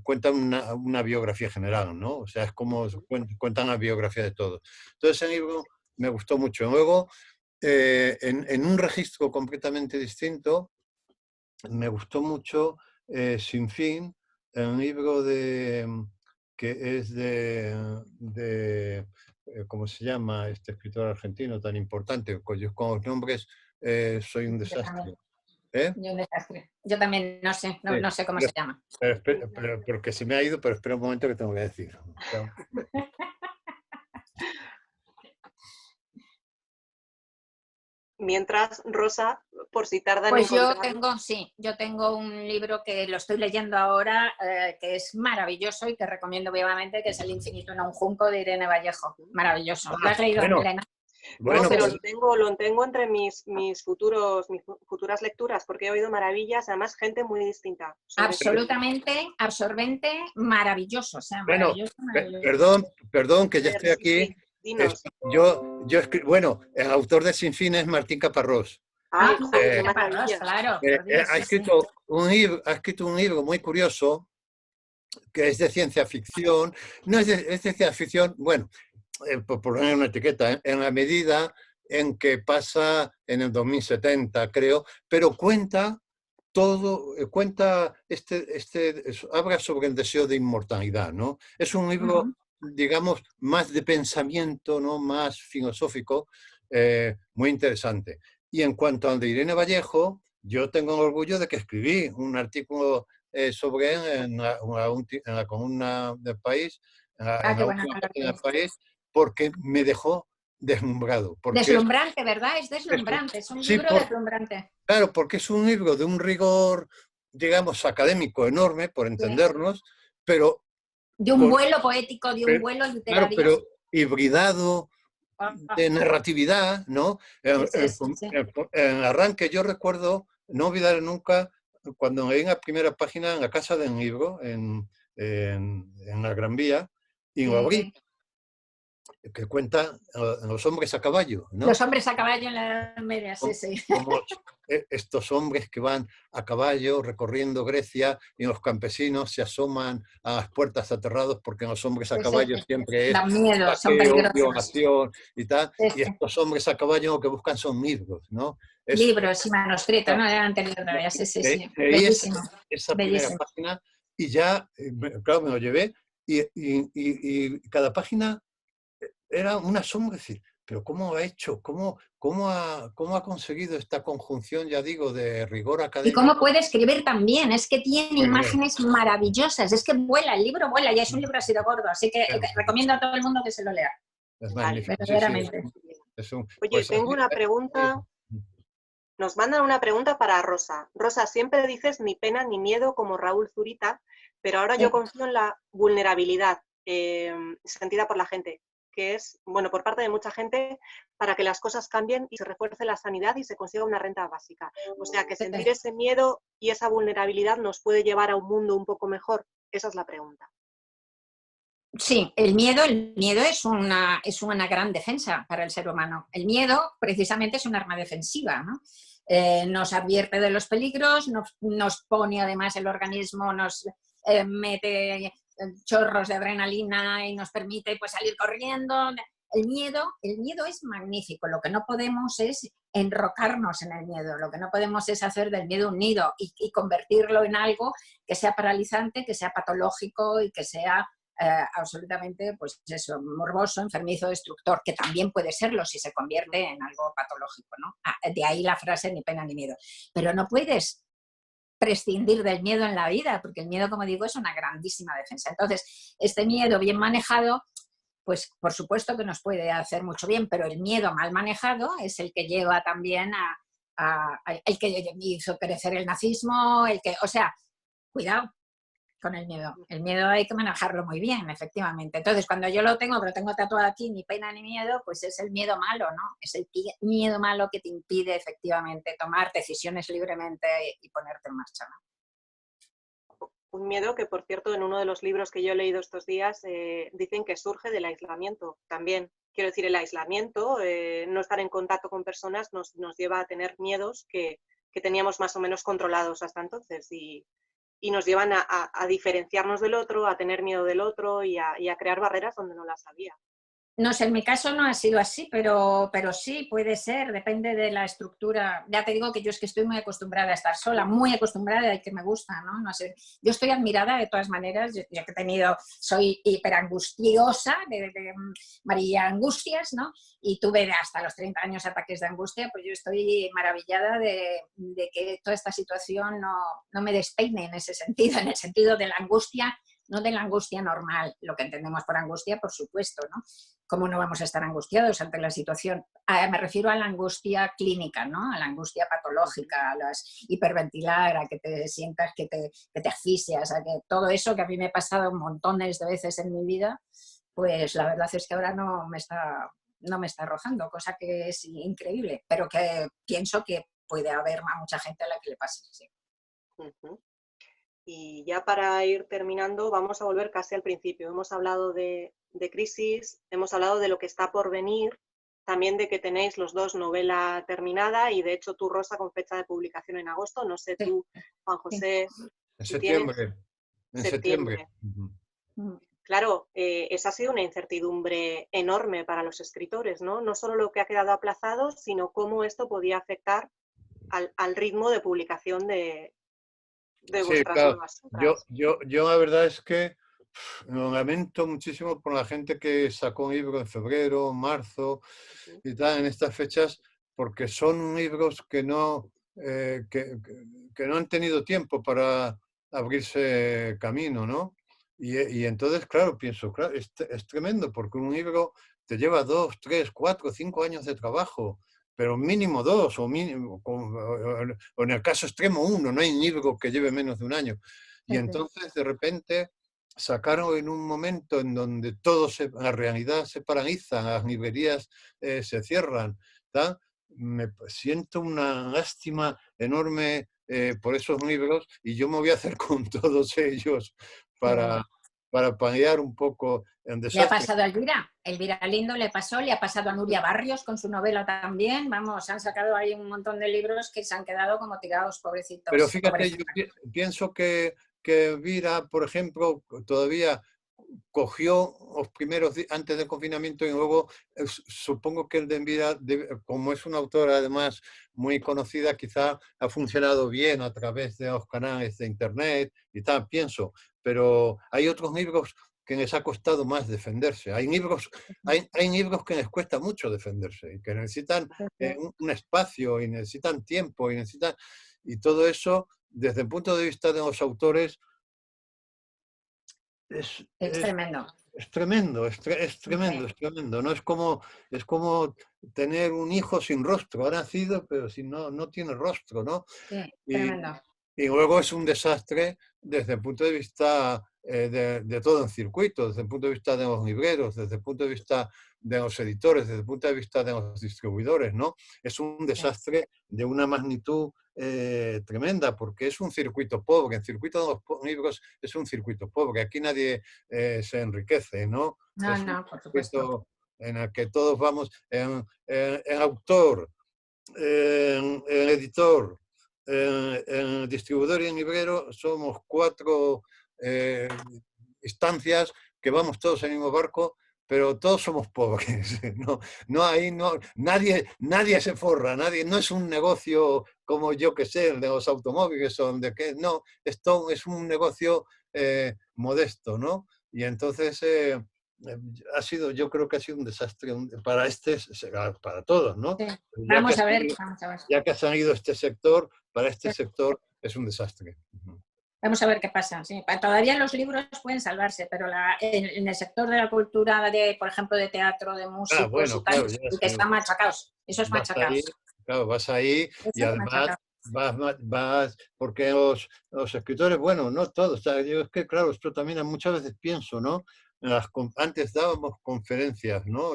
cuentan una biografía general, ¿no? O sea, es como cuentan la biografía de todos. Entonces, ese libro me gustó mucho. Luego, en un registro completamente distinto, me gustó mucho Sin Fin, el libro que es ¿cómo se llama este escritor argentino tan importante? Con los nombres soy un desastre. Un desastre. Yo también no sé, no sé cómo se llama. Porque se me ha ido, pero espera un momento que tengo que decir. Mientras, Rosa, por si tardan pues en encontrarlo. yo tengo un libro que lo estoy leyendo ahora, que es maravilloso y que recomiendo vivamente, que es El infinito en un junco, de Irene Vallejo. Maravilloso. ¿Lo has leído, Elena? Bueno, pero lo tengo entre mis futuras lecturas, porque he oído maravillas, además gente muy distinta. Absolutamente absorbente, maravilloso. O sea, maravilloso, Perdón, que ya estoy aquí. Sí, dinos. Bueno, el autor de Sin Fin es Martín Caparrós. Ay, joder, qué maravilla. Claro, ha escrito un libro muy curioso, que es de ciencia ficción. No es de ciencia ficción, bueno, por poner una etiqueta, en la medida en que pasa en el 2070, creo, pero cuenta todo, habla sobre el deseo de inmortalidad, ¿no? Es un libro, digamos, más de pensamiento, ¿no? Más filosófico, muy interesante. Y en cuanto al de Irene Vallejo, yo tengo el orgullo de que escribí un artículo sobre él en la columna del País, en la última página del País, porque me dejó deslumbrado. Deslumbrante, ¿verdad? Es deslumbrante, es un libro deslumbrante. Claro, porque es un libro de un rigor, digamos, académico enorme, por entendernos, pero... De un vuelo poético, de un vuelo literario. Claro, pero hibridado de narratividad, ¿no? En arranque yo recuerdo, no olvidaré nunca, cuando leí en la primera página en la Casa del Libro, en la Gran Vía, y lo abrí, que cuenta los hombres a caballo, ¿no? Los hombres a caballo en la Edad Media, sí. estos hombres que van a caballo recorriendo Grecia y los campesinos se asoman a las puertas aterrados porque los hombres a caballo siempre es dan miedo, son saqueo, peligrosos. violación y tal, Sí, y sí. estos hombres a caballo lo que buscan son libros, ¿no? Es, Libros y manuscritos, ¿no? Eran anteriores, sí, sí, sí. leí Bellísimo, esa primera bellísimo. página y ya, claro, me lo llevé y cada página era un asombro decir, pero ¿cómo ha hecho? ¿Cómo ha conseguido esta conjunción, ya digo, de rigor Y cómo académico? puede escribir también, es que tiene Muy bien. imágenes maravillosas, es que vuela, el libro vuela, y es un libro así de gordo, así que recomiendo a todo el mundo que se lo lea, Es Vale. magnífico. Sí, sí, verdaderamente. Oye, pues tengo así, una pregunta. Nos mandan una pregunta para Rosa. Rosa, siempre dices ni pena ni miedo como Raúl Zurita, pero ahora yo confío en la vulnerabilidad sentida por la gente, que es, bueno, por parte de mucha gente, para que las cosas cambien y se refuerce la sanidad y se consiga una renta básica. O sea, que sentir ese miedo y esa vulnerabilidad nos puede llevar a un mundo un poco mejor. Esa es la pregunta. Sí, el miedo es una gran defensa para el ser humano. El miedo precisamente es un arma defensiva, ¿no? Nos advierte de los peligros, nos pone además el organismo, nos mete chorros de adrenalina y nos permite pues, salir corriendo. El miedo es magnífico. Lo que no podemos es enrocarnos en el miedo. Lo que no podemos es hacer del miedo un nido y convertirlo en algo que sea paralizante, que sea patológico y que sea absolutamente, pues eso, morboso, enfermizo, destructor, que también puede serlo si se convierte en algo patológico, ¿no? De ahí la frase ni pena ni miedo. Pero no puedes prescindir del miedo en la vida, porque el miedo, como digo, es una grandísima defensa. Entonces, este miedo bien manejado, pues por supuesto que nos puede hacer mucho bien, pero el miedo mal manejado es el que lleva también el que hizo crecer el nazismo, o sea, cuidado con el miedo. El miedo hay que manejarlo muy bien, efectivamente. Entonces, cuando yo lo tengo tatuado aquí, ni pena ni miedo, pues es el miedo malo, ¿no? Es el miedo malo que te impide efectivamente tomar decisiones libremente y ponerte en marcha, ¿no? Un miedo que, por cierto, en uno de los libros que yo he leído estos días, dicen que surge del aislamiento también. Quiero decir, el aislamiento, no estar en contacto con personas, nos lleva a tener miedos que teníamos más o menos controlados hasta entonces y nos llevan a diferenciarnos del otro, a tener miedo del otro y a crear barreras donde no las había. No sé, en mi caso no ha sido así, pero sí puede ser, depende de la estructura. Ya te digo que yo es que estoy muy acostumbrada a estar sola, muy acostumbrada y que me gusta, ¿no? No sé, yo estoy admirada de todas maneras, yo que he tenido, soy hiperangustiosa, de María Angustias, ¿no? Y tuve hasta los 30 años ataques de angustia, pues yo estoy maravillada de que toda esta situación no me despeine en ese sentido, en el sentido de la angustia, no de la angustia normal, lo que entendemos por angustia, por supuesto, ¿no? ¿Cómo no vamos a estar angustiados ante la situación? Me refiero a la angustia clínica, ¿no? A la angustia patológica, a las hiperventilar, a que te sientas que te asfixias, a que todo eso que a mí me ha pasado montones de veces en mi vida, pues la verdad es que ahora no me está arrojando, cosa que es increíble, pero que pienso que puede haber a mucha gente a la que le pase, sí. Uh-huh. Y ya para ir terminando, vamos a volver casi al principio. Hemos hablado de crisis, hemos hablado de lo que está por venir, también de que tenéis los dos novela terminada y de hecho tú, Rosa, con fecha de publicación en agosto. No sé tú, Juan José, En si tienes septiembre. En septiembre. septiembre. Claro, esa ha sido una incertidumbre enorme para los escritores, ¿no? No solo lo que ha quedado aplazado, sino cómo esto podía afectar al ritmo de publicación de Sí, vuestras claro. nuevas obras. Yo la verdad es que lo lamento muchísimo por la gente que sacó un libro en febrero, marzo y tal, en estas fechas, porque son libros que que no han tenido tiempo para abrirse camino, ¿no? Y entonces, claro, pienso, claro, es tremendo, porque un libro te lleva 2, 3, 4, 5 años de trabajo, pero mínimo 2, o mínimo, o en el caso extremo 1, no hay libro que lleve menos de un año. Y entonces, de repente, sacaron en un momento en donde la realidad se paraliza, las librerías se cierran, ¿tá? Me siento una lástima enorme por esos libros y yo me voy a hacer con todos ellos para, para paliar un poco el Le ha desastre. pasado a Elvira Lindo le pasó, le ha pasado a Nuria Barrios con su novela también, vamos, han sacado ahí un montón de libros que se han quedado como tirados, pobrecitos. Pero fíjate, yo pobrecitos. pienso que Elvira, por ejemplo, todavía cogió los primeros días antes del confinamiento y luego supongo que el de Elvira, como es una autora además muy conocida, quizá ha funcionado bien a través de los canales de internet y tal, pienso, pero hay otros libros que les ha costado más defenderse. Hay libros que les cuesta mucho defenderse y que necesitan un espacio y necesitan tiempo y todo eso, desde el punto de vista de los autores, Es es tremendo. es tremendo, es tremendo, es tremendo. ¿No? Es como tener un hijo sin rostro. Ha nacido, pero si no tiene rostro, ¿no? Sí, Y, tremendo. y luego es un desastre desde el punto de vista de todo el circuito, desde el punto de vista de los libreros, desde el punto de vista de los editores, desde el punto de vista de los distribuidores, ¿no? Es un desastre de una magnitud tremenda, porque es un circuito pobre. El circuito de los libros es un circuito pobre. Aquí nadie se enriquece, ¿no? No, Es un no, por supuesto. circuito en el que todos vamos, el autor, el editor, el distribuidor y el librero, somos 4 instancias que vamos todos en el mismo barco, pero todos somos pobres. Nadie se forra, no es un negocio como yo que sé, el de los automóviles o de que no, esto es un negocio modesto, ¿no? Y entonces yo creo que ha sido un desastre para todos, ¿no? Sí. Ya Vamos a ver, vamos a ver. ya que ha salido este sector, para este sector es un desastre. Vamos a ver qué pasa. Sí, todavía los libros pueden salvarse, pero en el sector de la cultura, por ejemplo, de teatro, de músicos Bueno, y tal, claro, ya que están machacados. Esos vas ahí, machacados. claro, vas ahí y Esos además machacados. porque los escritores, bueno, no todos, o sea, yo es que claro, esto también muchas veces pienso, ¿no? Antes dábamos conferencias, ¿no?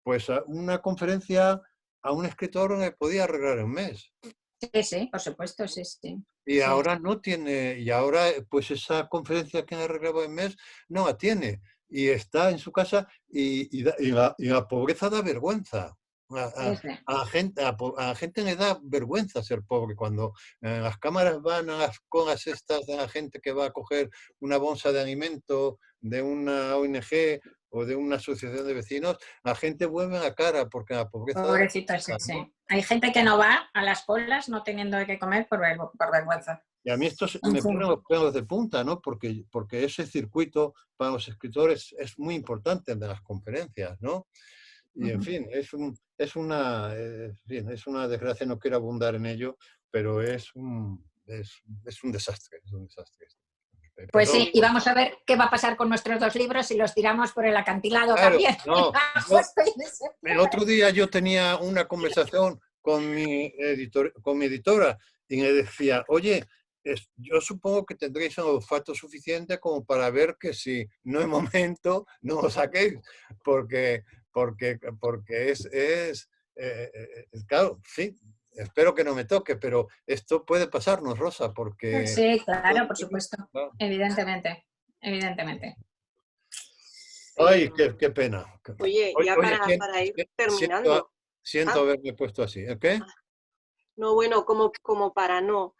Pues una conferencia a un escritor le podía arreglar en un mes. Sí, sí, por supuesto, sí, sí. Y Sí. ahora no tiene, y ahora pues esa conferencia que le arreglaba en mes no la tiene. Y está en su casa y la pobreza da vergüenza. Sí, sí. A la gente le da vergüenza ser pobre cuando las cámaras van a las colas estas de la gente que va a coger una bolsa de alimento de una ONG o de una asociación de vecinos, la gente vuelve la cara porque la pobreza da Pobrecitos, sí, vergüenza, ¿no? sí. Hay gente que no va a las colas no teniendo de qué comer por vergüenza. Y a mí esto En me fin. pone los pelos de punta, ¿no? Porque ese circuito para los escritores es muy importante, el de las conferencias, ¿no? Y en fin, en fin, es una desgracia, no quiero abundar en ello, pero es un desastre, es un desastre. Pues Perdón. sí, y vamos a ver qué va a pasar con nuestros 2 libros si los tiramos por el acantilado Claro, también. no, el otro día yo tenía una conversación con mi editora y me decía, oye, yo supongo que tendréis un olfato suficiente como para ver que si no es momento, no lo saquéis, porque claro, sí, espero que no me toque, pero esto puede pasarnos, Rosa, porque... Sí, claro, por supuesto. Evidentemente, evidentemente. Ay, qué pena. Oye, ya Oye, para ir terminando. siento Ah, haberme puesto así. ¿Qué? no, bueno, como para no.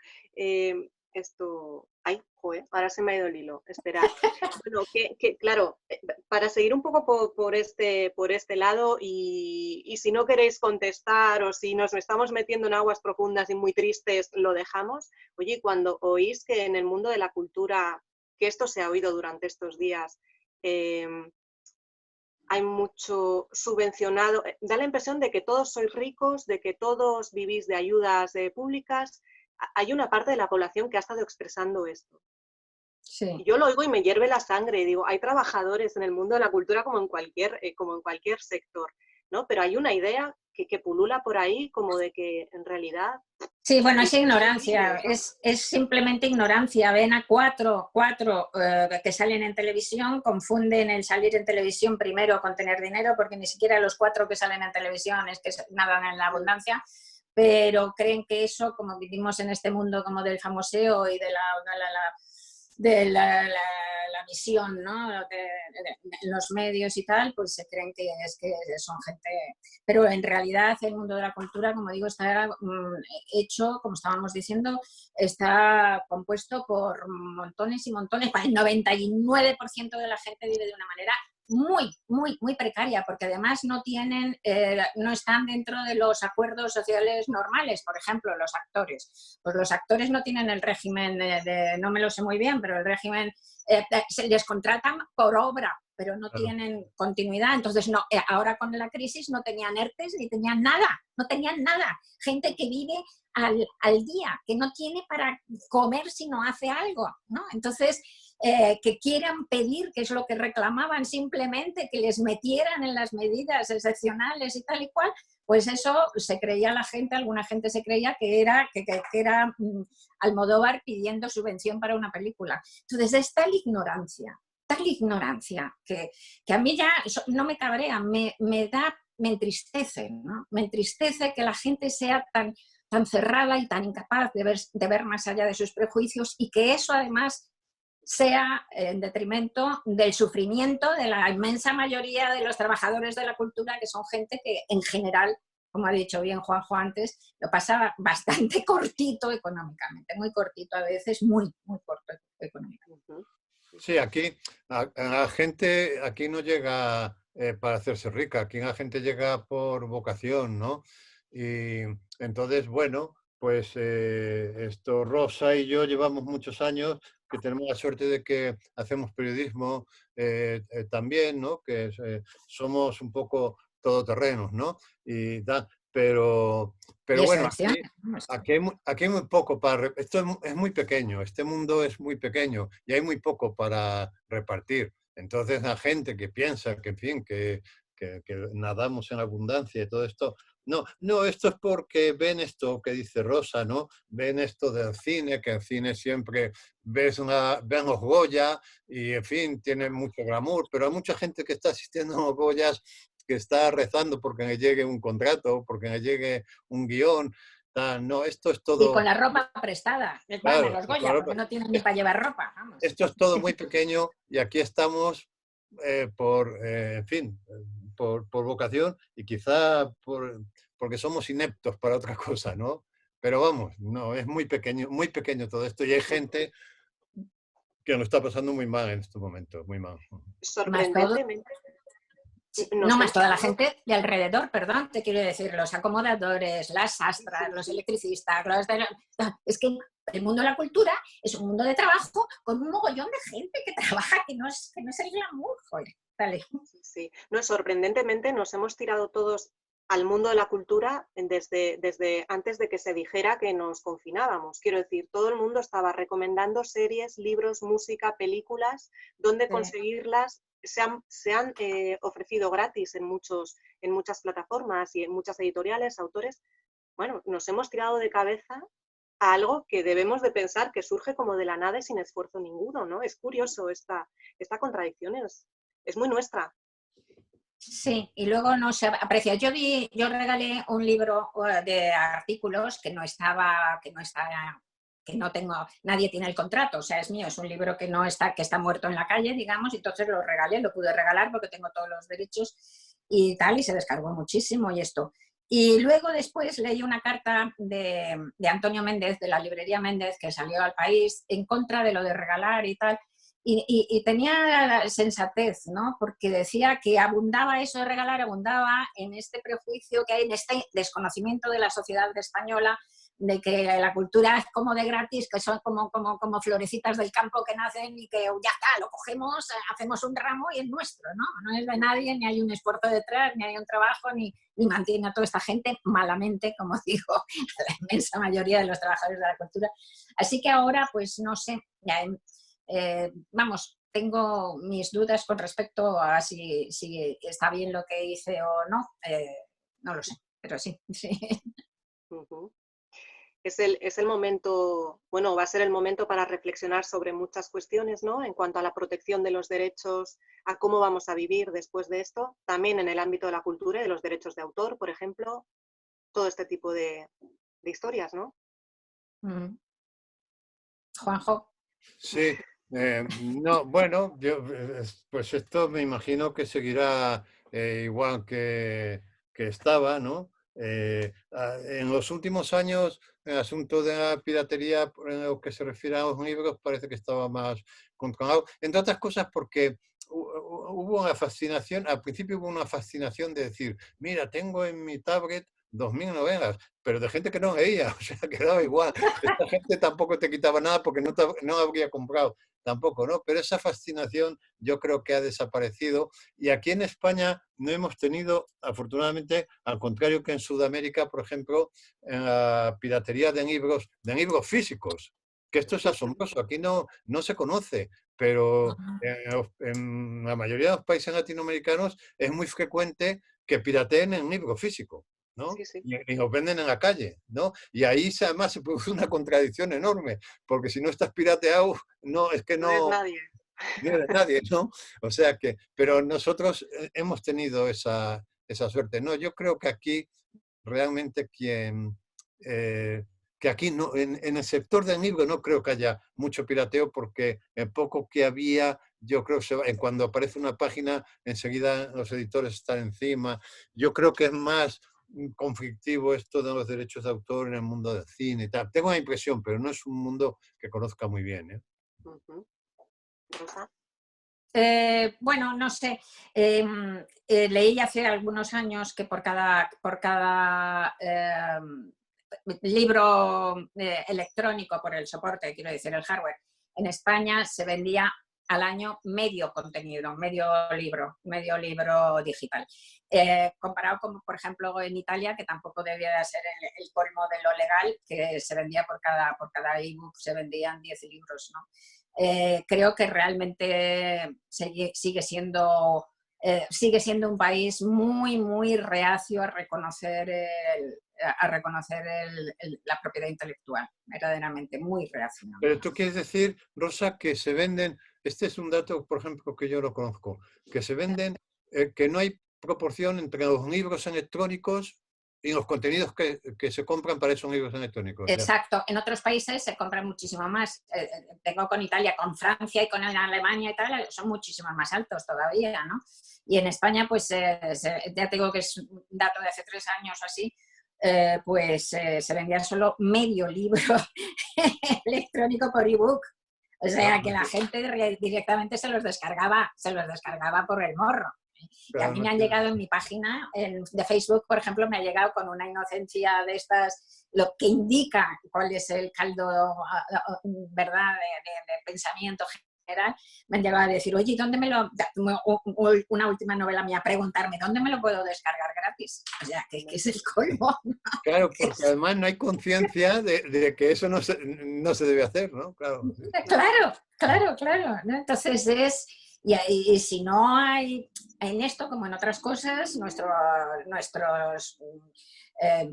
Ay, joder, ahora se me ha ido el hilo. Esperad. Bueno, claro, para seguir un poco por este lado y si no queréis contestar o si nos estamos metiendo en aguas profundas y muy tristes, lo dejamos. Oye, cuando oís que en el mundo de la cultura, que esto se ha oído durante estos días, hay mucho subvencionado, da la impresión de que todos sois ricos, de que todos vivís de ayudas públicas. Hay una parte de la población que ha estado expresando esto. Sí. Y yo lo oigo y me hierve la sangre. Digo, hay trabajadores en el mundo de la cultura como en cualquier sector, ¿no? Pero hay una idea que pulula por ahí como de que en realidad... Sí, bueno, es ignorancia, es simplemente ignorancia. Ven a cuatro que salen en televisión, confunden el salir en televisión primero con tener dinero, porque ni siquiera los 4 que salen en televisión es que nadan en la abundancia, pero creen que eso, como vivimos en este mundo como del famoseo y de la la misión, ¿no? Los medios y tal, pues se creen que son gente... Pero en realidad el mundo de la cultura, como digo, está hecho, como estábamos diciendo, está compuesto por montones y montones. El 99% de la gente vive de una manera muy precaria, porque además no están dentro de los acuerdos sociales normales. Por ejemplo, los actores. Pues los actores no tienen el régimen no me lo sé muy bien, pero el régimen se les contratan por obra, pero no tienen continuidad. Entonces, ahora con la crisis no tenían ERTES ni tenían nada, no tenían nada. Gente que vive al día, que no tiene para comer si no hace algo, ¿no? Entonces, que quieran pedir, que es lo que reclamaban simplemente, que les metieran en las medidas excepcionales y tal y cual, pues eso se creía la gente, alguna gente se creía que era Almodóvar pidiendo subvención para una película. Entonces es tal ignorancia que a mí ya no me cabrea, me entristece, ¿no? Me entristece que la gente sea tan cerrada y tan incapaz de ver más allá de sus prejuicios, y que eso además sea en detrimento del sufrimiento de la inmensa mayoría de los trabajadores de la cultura, que son gente que en general, como ha dicho bien Juanjo antes, lo pasa bastante cortito económicamente, muy cortito a veces, muy corto económicamente. Sí, aquí la gente aquí no llega para hacerse rica, aquí la gente llega por vocación, ¿no? Y entonces, bueno, pues esto Rosa y yo llevamos muchos años, que tenemos la suerte de que hacemos periodismo también, ¿no? Que somos un poco todoterrenos, ¿no? Y pero Y bueno, excepciones. aquí hay muy poco esto es muy pequeño, este mundo es muy pequeño y hay muy poco para repartir. Entonces la gente que piensa que, en fin, que nadamos en abundancia y todo esto, no, esto es porque ven esto que dice Rosa, ¿no? Ven esto del cine, que el cine siempre ven los Goya y, en fin, tiene mucho glamour, pero hay mucha gente que está asistiendo a los Goyas que está rezando porque le llegue un contrato, porque le llegue un guión. No, esto es Y con todo. la ropa prestada, van a Claro, los Goya, porque no tienen ni para llevar ropa, vamos. esto es todo muy pequeño y aquí estamos en fin, por vocación y quizá porque somos ineptos para otra cosa, ¿no? Pero vamos, no, es muy pequeño todo esto y hay gente que lo está pasando muy mal en estos momentos, muy mal. Sorprendentemente. No más toda la gente de alrededor, perdón, te quiero decir, los acomodadores, las sastras, los electricistas, es que el mundo de la cultura es un mundo de trabajo con un mogollón de gente que trabaja, que no es el glamour, joder, dale. Sí. No, sorprendentemente nos hemos tirado todos al mundo de la cultura desde antes de que se dijera que nos confinábamos. Quiero decir, todo el mundo estaba recomendando series, libros, música, películas, dónde conseguirlas. Se han ofrecido gratis en muchas plataformas y en muchas editoriales, autores. Bueno, nos hemos tirado de cabeza a algo que debemos de pensar que surge como de la nada y sin esfuerzo ninguno, ¿no? Es curioso esta contradicción, es muy nuestra. Sí, y luego no se aprecia. Yo regalé un libro de artículos que no tengo, nadie tiene el contrato, o sea, es mío, es un libro que está muerto en la calle, digamos, y entonces lo pude regalar porque tengo todos los derechos y tal, y se descargó muchísimo y esto. Y luego después leí una carta de Antonio Méndez, de la librería Méndez, que salió al País, en contra de lo de regalar y tal. Y tenía sensatez, ¿no? Porque decía que abundaba eso de regalar, abundaba en este prejuicio que hay, en este desconocimiento de la sociedad española, de que la cultura es como de gratis, que son como florecitas del campo que nacen y que ya está, lo cogemos, hacemos un ramo y es nuestro, ¿no? No es de nadie, ni hay un esfuerzo detrás, ni hay un trabajo, ni mantiene a toda esta gente malamente, como digo, la inmensa mayoría de los trabajadores de la cultura. Así que ahora, pues no sé, tengo mis dudas con respecto a si está bien lo que hice o no, no lo sé, pero sí. Uh-huh. Es el momento, bueno, va a ser el momento para reflexionar sobre muchas cuestiones, ¿no? En cuanto a la protección de los derechos, a cómo vamos a vivir después de esto, también en el ámbito de la cultura y de los derechos de autor, por ejemplo, todo este tipo de historias, ¿no? Juanjo. Sí, No, bueno, pues esto me imagino que seguirá igual que estaba, ¿no? En los últimos años, el asunto de la piratería, en lo que se refiere a los libros, parece que estaba más controlado. Entre otras cosas porque hubo una fascinación, al principio hubo una fascinación de decir, mira, tengo en mi tablet 2000 novelas, pero de gente que no leía, o sea, que daba igual. Esta gente tampoco te quitaba nada porque no habría comprado tampoco, ¿no? Pero esa fascinación yo creo que ha desaparecido y aquí en España no hemos tenido, afortunadamente, al contrario que en Sudamérica, por ejemplo, en la piratería de libros físicos, que esto es asombroso, aquí no se conoce, pero en la mayoría de los países latinoamericanos es muy frecuente que pirateen en libro físico, ¿no? Sí, sí. Y los venden en la calle, ¿no? Y ahí además se produce una contradicción enorme, porque si no estás pirateado, no, es que No eres no, nadie. no eres nadie, ¿no? O sea que, pero nosotros hemos tenido esa suerte, ¿no? Yo creo que aquí realmente que aquí no, en el sector del libro no creo que haya mucho pirateo porque el poco que había, yo creo que cuando aparece una página, enseguida los editores están encima. Yo creo que es más conflictivo esto de los derechos de autor en el mundo del cine y tal. Tengo la impresión, pero no es un mundo que conozca muy bien, ¿eh? Rosa. Bueno, no sé. Leí hace algunos años que por cada libro electrónico, por el soporte, quiero decir, el hardware, en España se vendía al año medio contenido, medio libro digital. Comparado con, por ejemplo, en Italia, que tampoco debía de ser el colmo de lo legal, que se vendía por cada ebook, se vendían 10 libros, ¿no? Creo que realmente sigue siendo un país muy, muy reacio a reconocer la propiedad intelectual, verdaderamente muy reacio. Pero tú quieres decir, Rosa, que se venden, este es un dato, por ejemplo, que yo no conozco, que se venden, que no hay proporción entre los libros electrónicos y los contenidos que se compran para esos libros electrónicos. Exacto, en otros países se compran muchísimo más. Tengo con Italia, con Francia y con Alemania y tal, son muchísimo más altos todavía, ¿no? Y en España, pues ya tengo que es un dato de hace 3 años o así, pues se vendía solo medio libro electrónico por ebook. O sea, que la gente directamente se los descargaba por el morro. Y a mí me han llegado en mi página de Facebook, por ejemplo, me ha llegado con una inocencia de estas, lo que indica cuál es el caldo, ¿verdad?, de pensamiento general. Me han llegado a decir, oye, ¿dónde me lo...? Una última novela mía, preguntarme, ¿dónde me lo puedo descargar gratis? O sea, que es el colmo, ¿no? Claro, porque además no hay conciencia de que eso no se debe hacer, ¿no? Claro. Claro, ¿no? Entonces y si no hay, en esto como en otras cosas, nuestros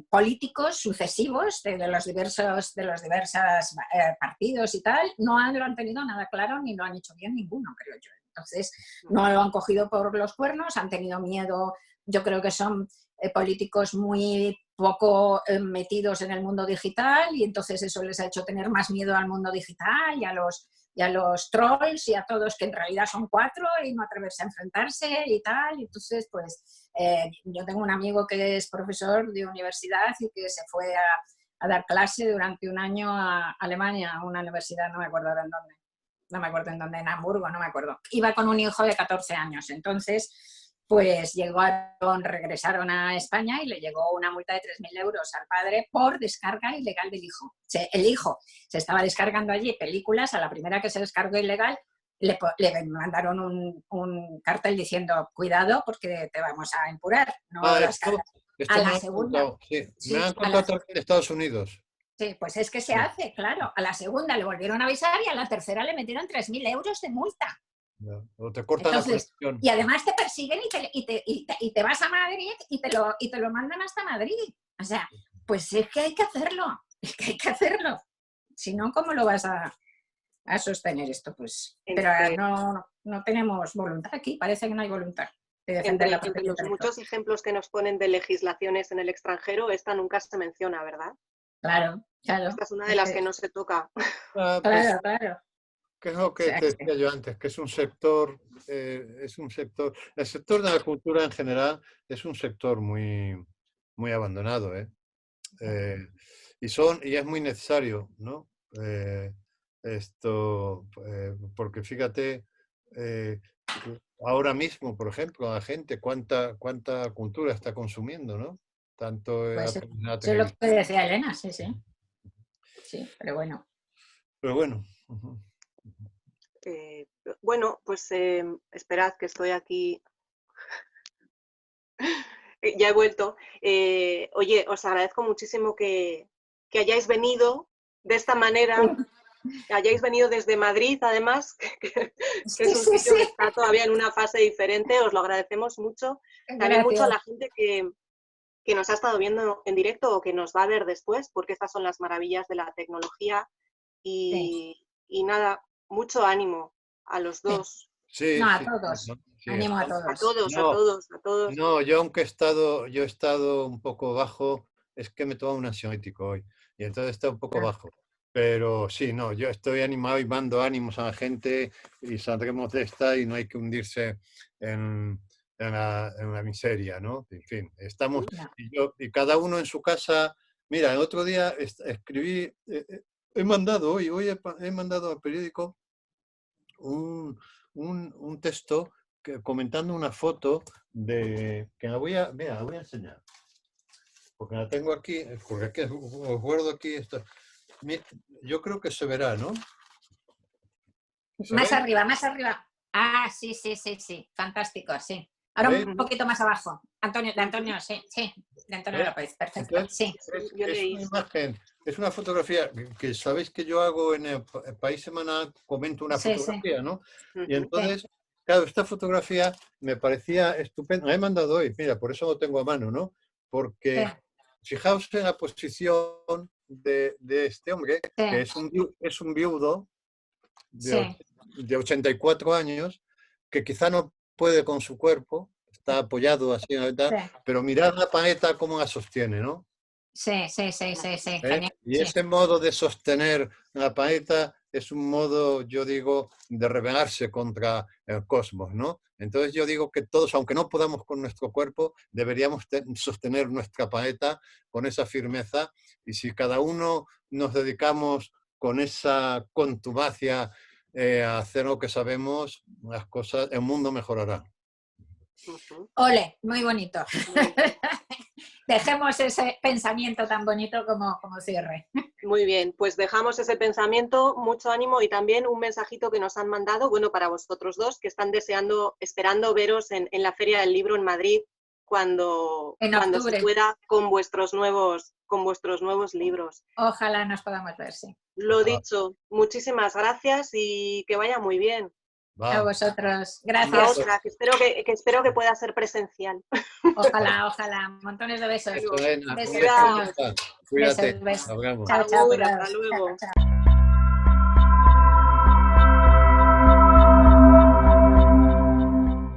políticos sucesivos de los diversos partidos y tal, no lo han tenido nada claro ni lo han hecho bien ninguno, creo yo. Entonces, no lo han cogido por los cuernos, han tenido miedo. Yo creo que son políticos muy poco metidos en el mundo digital y entonces eso les ha hecho tener más miedo al mundo digital y a los trolls y a todos, que en realidad son 4 y no atreverse a enfrentarse y tal. Entonces, pues yo tengo un amigo que es profesor de universidad y que se fue a dar clase durante un año a Alemania, a una universidad, no me acuerdo en dónde, en Hamburgo, no me acuerdo. Iba con un hijo de 14 años, entonces pues regresaron a España y le llegó una multa de 3.000 euros al padre por descarga ilegal del hijo. El hijo se estaba descargando allí películas, a la primera que se descargó ilegal le mandaron un cartel diciendo, cuidado porque te vamos a empurar. No Esto a la me segunda. Contado, sí. Me han contado también de Estados Unidos. Sí, pues es que se hace, claro. A la segunda le volvieron a avisar y a la tercera le metieron 3.000 euros de multa. O te cortan la conexión. Y además te persiguen y te vas a Madrid y te lo mandan hasta Madrid. O sea, pues es que hay que hacerlo. Es que hay que hacerlo. Si no, ¿cómo lo vas a sostener esto? Pues, pero no tenemos voluntad aquí. Parece que no hay voluntad de defender la protección. Entre los muchos ejemplos que nos ponen de legislaciones en el extranjero, esta nunca se menciona, ¿verdad? Claro. Esta es una de las que no se toca. Claro. que es lo O que sea te que- decía yo antes, que es un sector, el sector de la cultura en general es un sector muy abandonado, ¿eh? Eh, y es muy necesario, ¿no? Porque fíjate, eh, ahora mismo, por ejemplo, la gente, cuánta cultura está consumiendo, ¿no? Tanto Pues en la eso es lo que televisión. decía Elena, sí, sí. Sí, pero bueno. Pero bueno, ujú. Eh, bueno, pues esperad que estoy aquí. Ya he vuelto. Oye, os agradezco muchísimo que hayáis venido de esta manera, que hayáis venido desde Madrid, además, que Sí, es un sí, sitio sí. que está todavía en una fase diferente. Os lo agradecemos mucho. También mucho a Gracias. la gente que nos ha estado viendo en directo o que nos va a ver después, porque estas son las maravillas de la tecnología. Sí, Y nada, mucho ánimo a los sí. dos, No, Sí, a sí, todos. no, sí, Ánimo a a todos. todos, a no, todos, a todos. no, yo he estado un poco bajo, es que me tomo un ansiolítico hoy, y entonces está un poco Ah, bajo. Pero sí, no, yo estoy animado y mando ánimos a la gente y saldremos de esta y no hay que hundirse en, en la miseria, ¿no? En fin, estamos, no. y cada uno en su casa. Mira, el otro día escribí, he mandado he mandado al periódico un texto comentando una foto que mira, la voy a enseñar, porque la tengo aquí, porque aquí os guardo aquí esto. Yo creo que se verá, ¿no? ¿Se Más ve? arriba, más arriba. Ah, sí, sí, sí, sí. Fantástico, sí. Ahora ¿Veis? un poquito más abajo. Antonio, de Ujú. Antonio, sí, sí. De Antonio ¿Veis? López, perfecto. Entonces, Sí, Sí, yo es leí una eso. imagen, es una fotografía que sabéis que yo hago en el País Semanal, comento una sí, sí, fotografía, ¿no? Y Ujú. sí, entonces, claro, esta fotografía me parecía estupenda. La he mandado hoy, mira, por eso lo tengo a mano, ¿no? sí, Porque fijaos en la posición de este hombre, que sí, es un viudo de, sí, de 84 años, que quizá no puede con su cuerpo, está apoyado así, ¿no? sí, Pero mirad la paleta cómo la sostiene, ¿no? sí, sí, sí, sí, sí, ¿Eh? genial, Y sí. ese modo de sostener la paleta es un modo, yo digo, de rebelarse contra el cosmos, ¿no? Entonces yo digo que todos, aunque no podamos con nuestro cuerpo, deberíamos sostener nuestra paleta con esa firmeza, y si cada uno nos dedicamos con esa contumacia a hacer lo que sabemos, las cosas, el mundo mejorará. Ujú. Ole, muy bonito. Muy bien. Dejemos ese pensamiento tan bonito como cierre. Muy bien, pues dejamos ese pensamiento, mucho ánimo y también un mensajito que nos han mandado, bueno, para vosotros dos, que están deseando, esperando veros en la Feria del Libro en Madrid En cuando se octubre, pueda con vuestros nuevos libros. ojalá nos podamos ver, sí. Lo dicho, muchísimas gracias y que vaya muy bien. A Va. vosotros, Un A gracias. beso. otra, que espero que pueda ser presencial. Ojalá, ojalá. Montones de besos. Bueno, Elena, un Besos, beso. queda cariños. Cuídate. Besos, besos. Hablamos. Chao, chao, agur, hasta cuidados. Chao, luego. chao.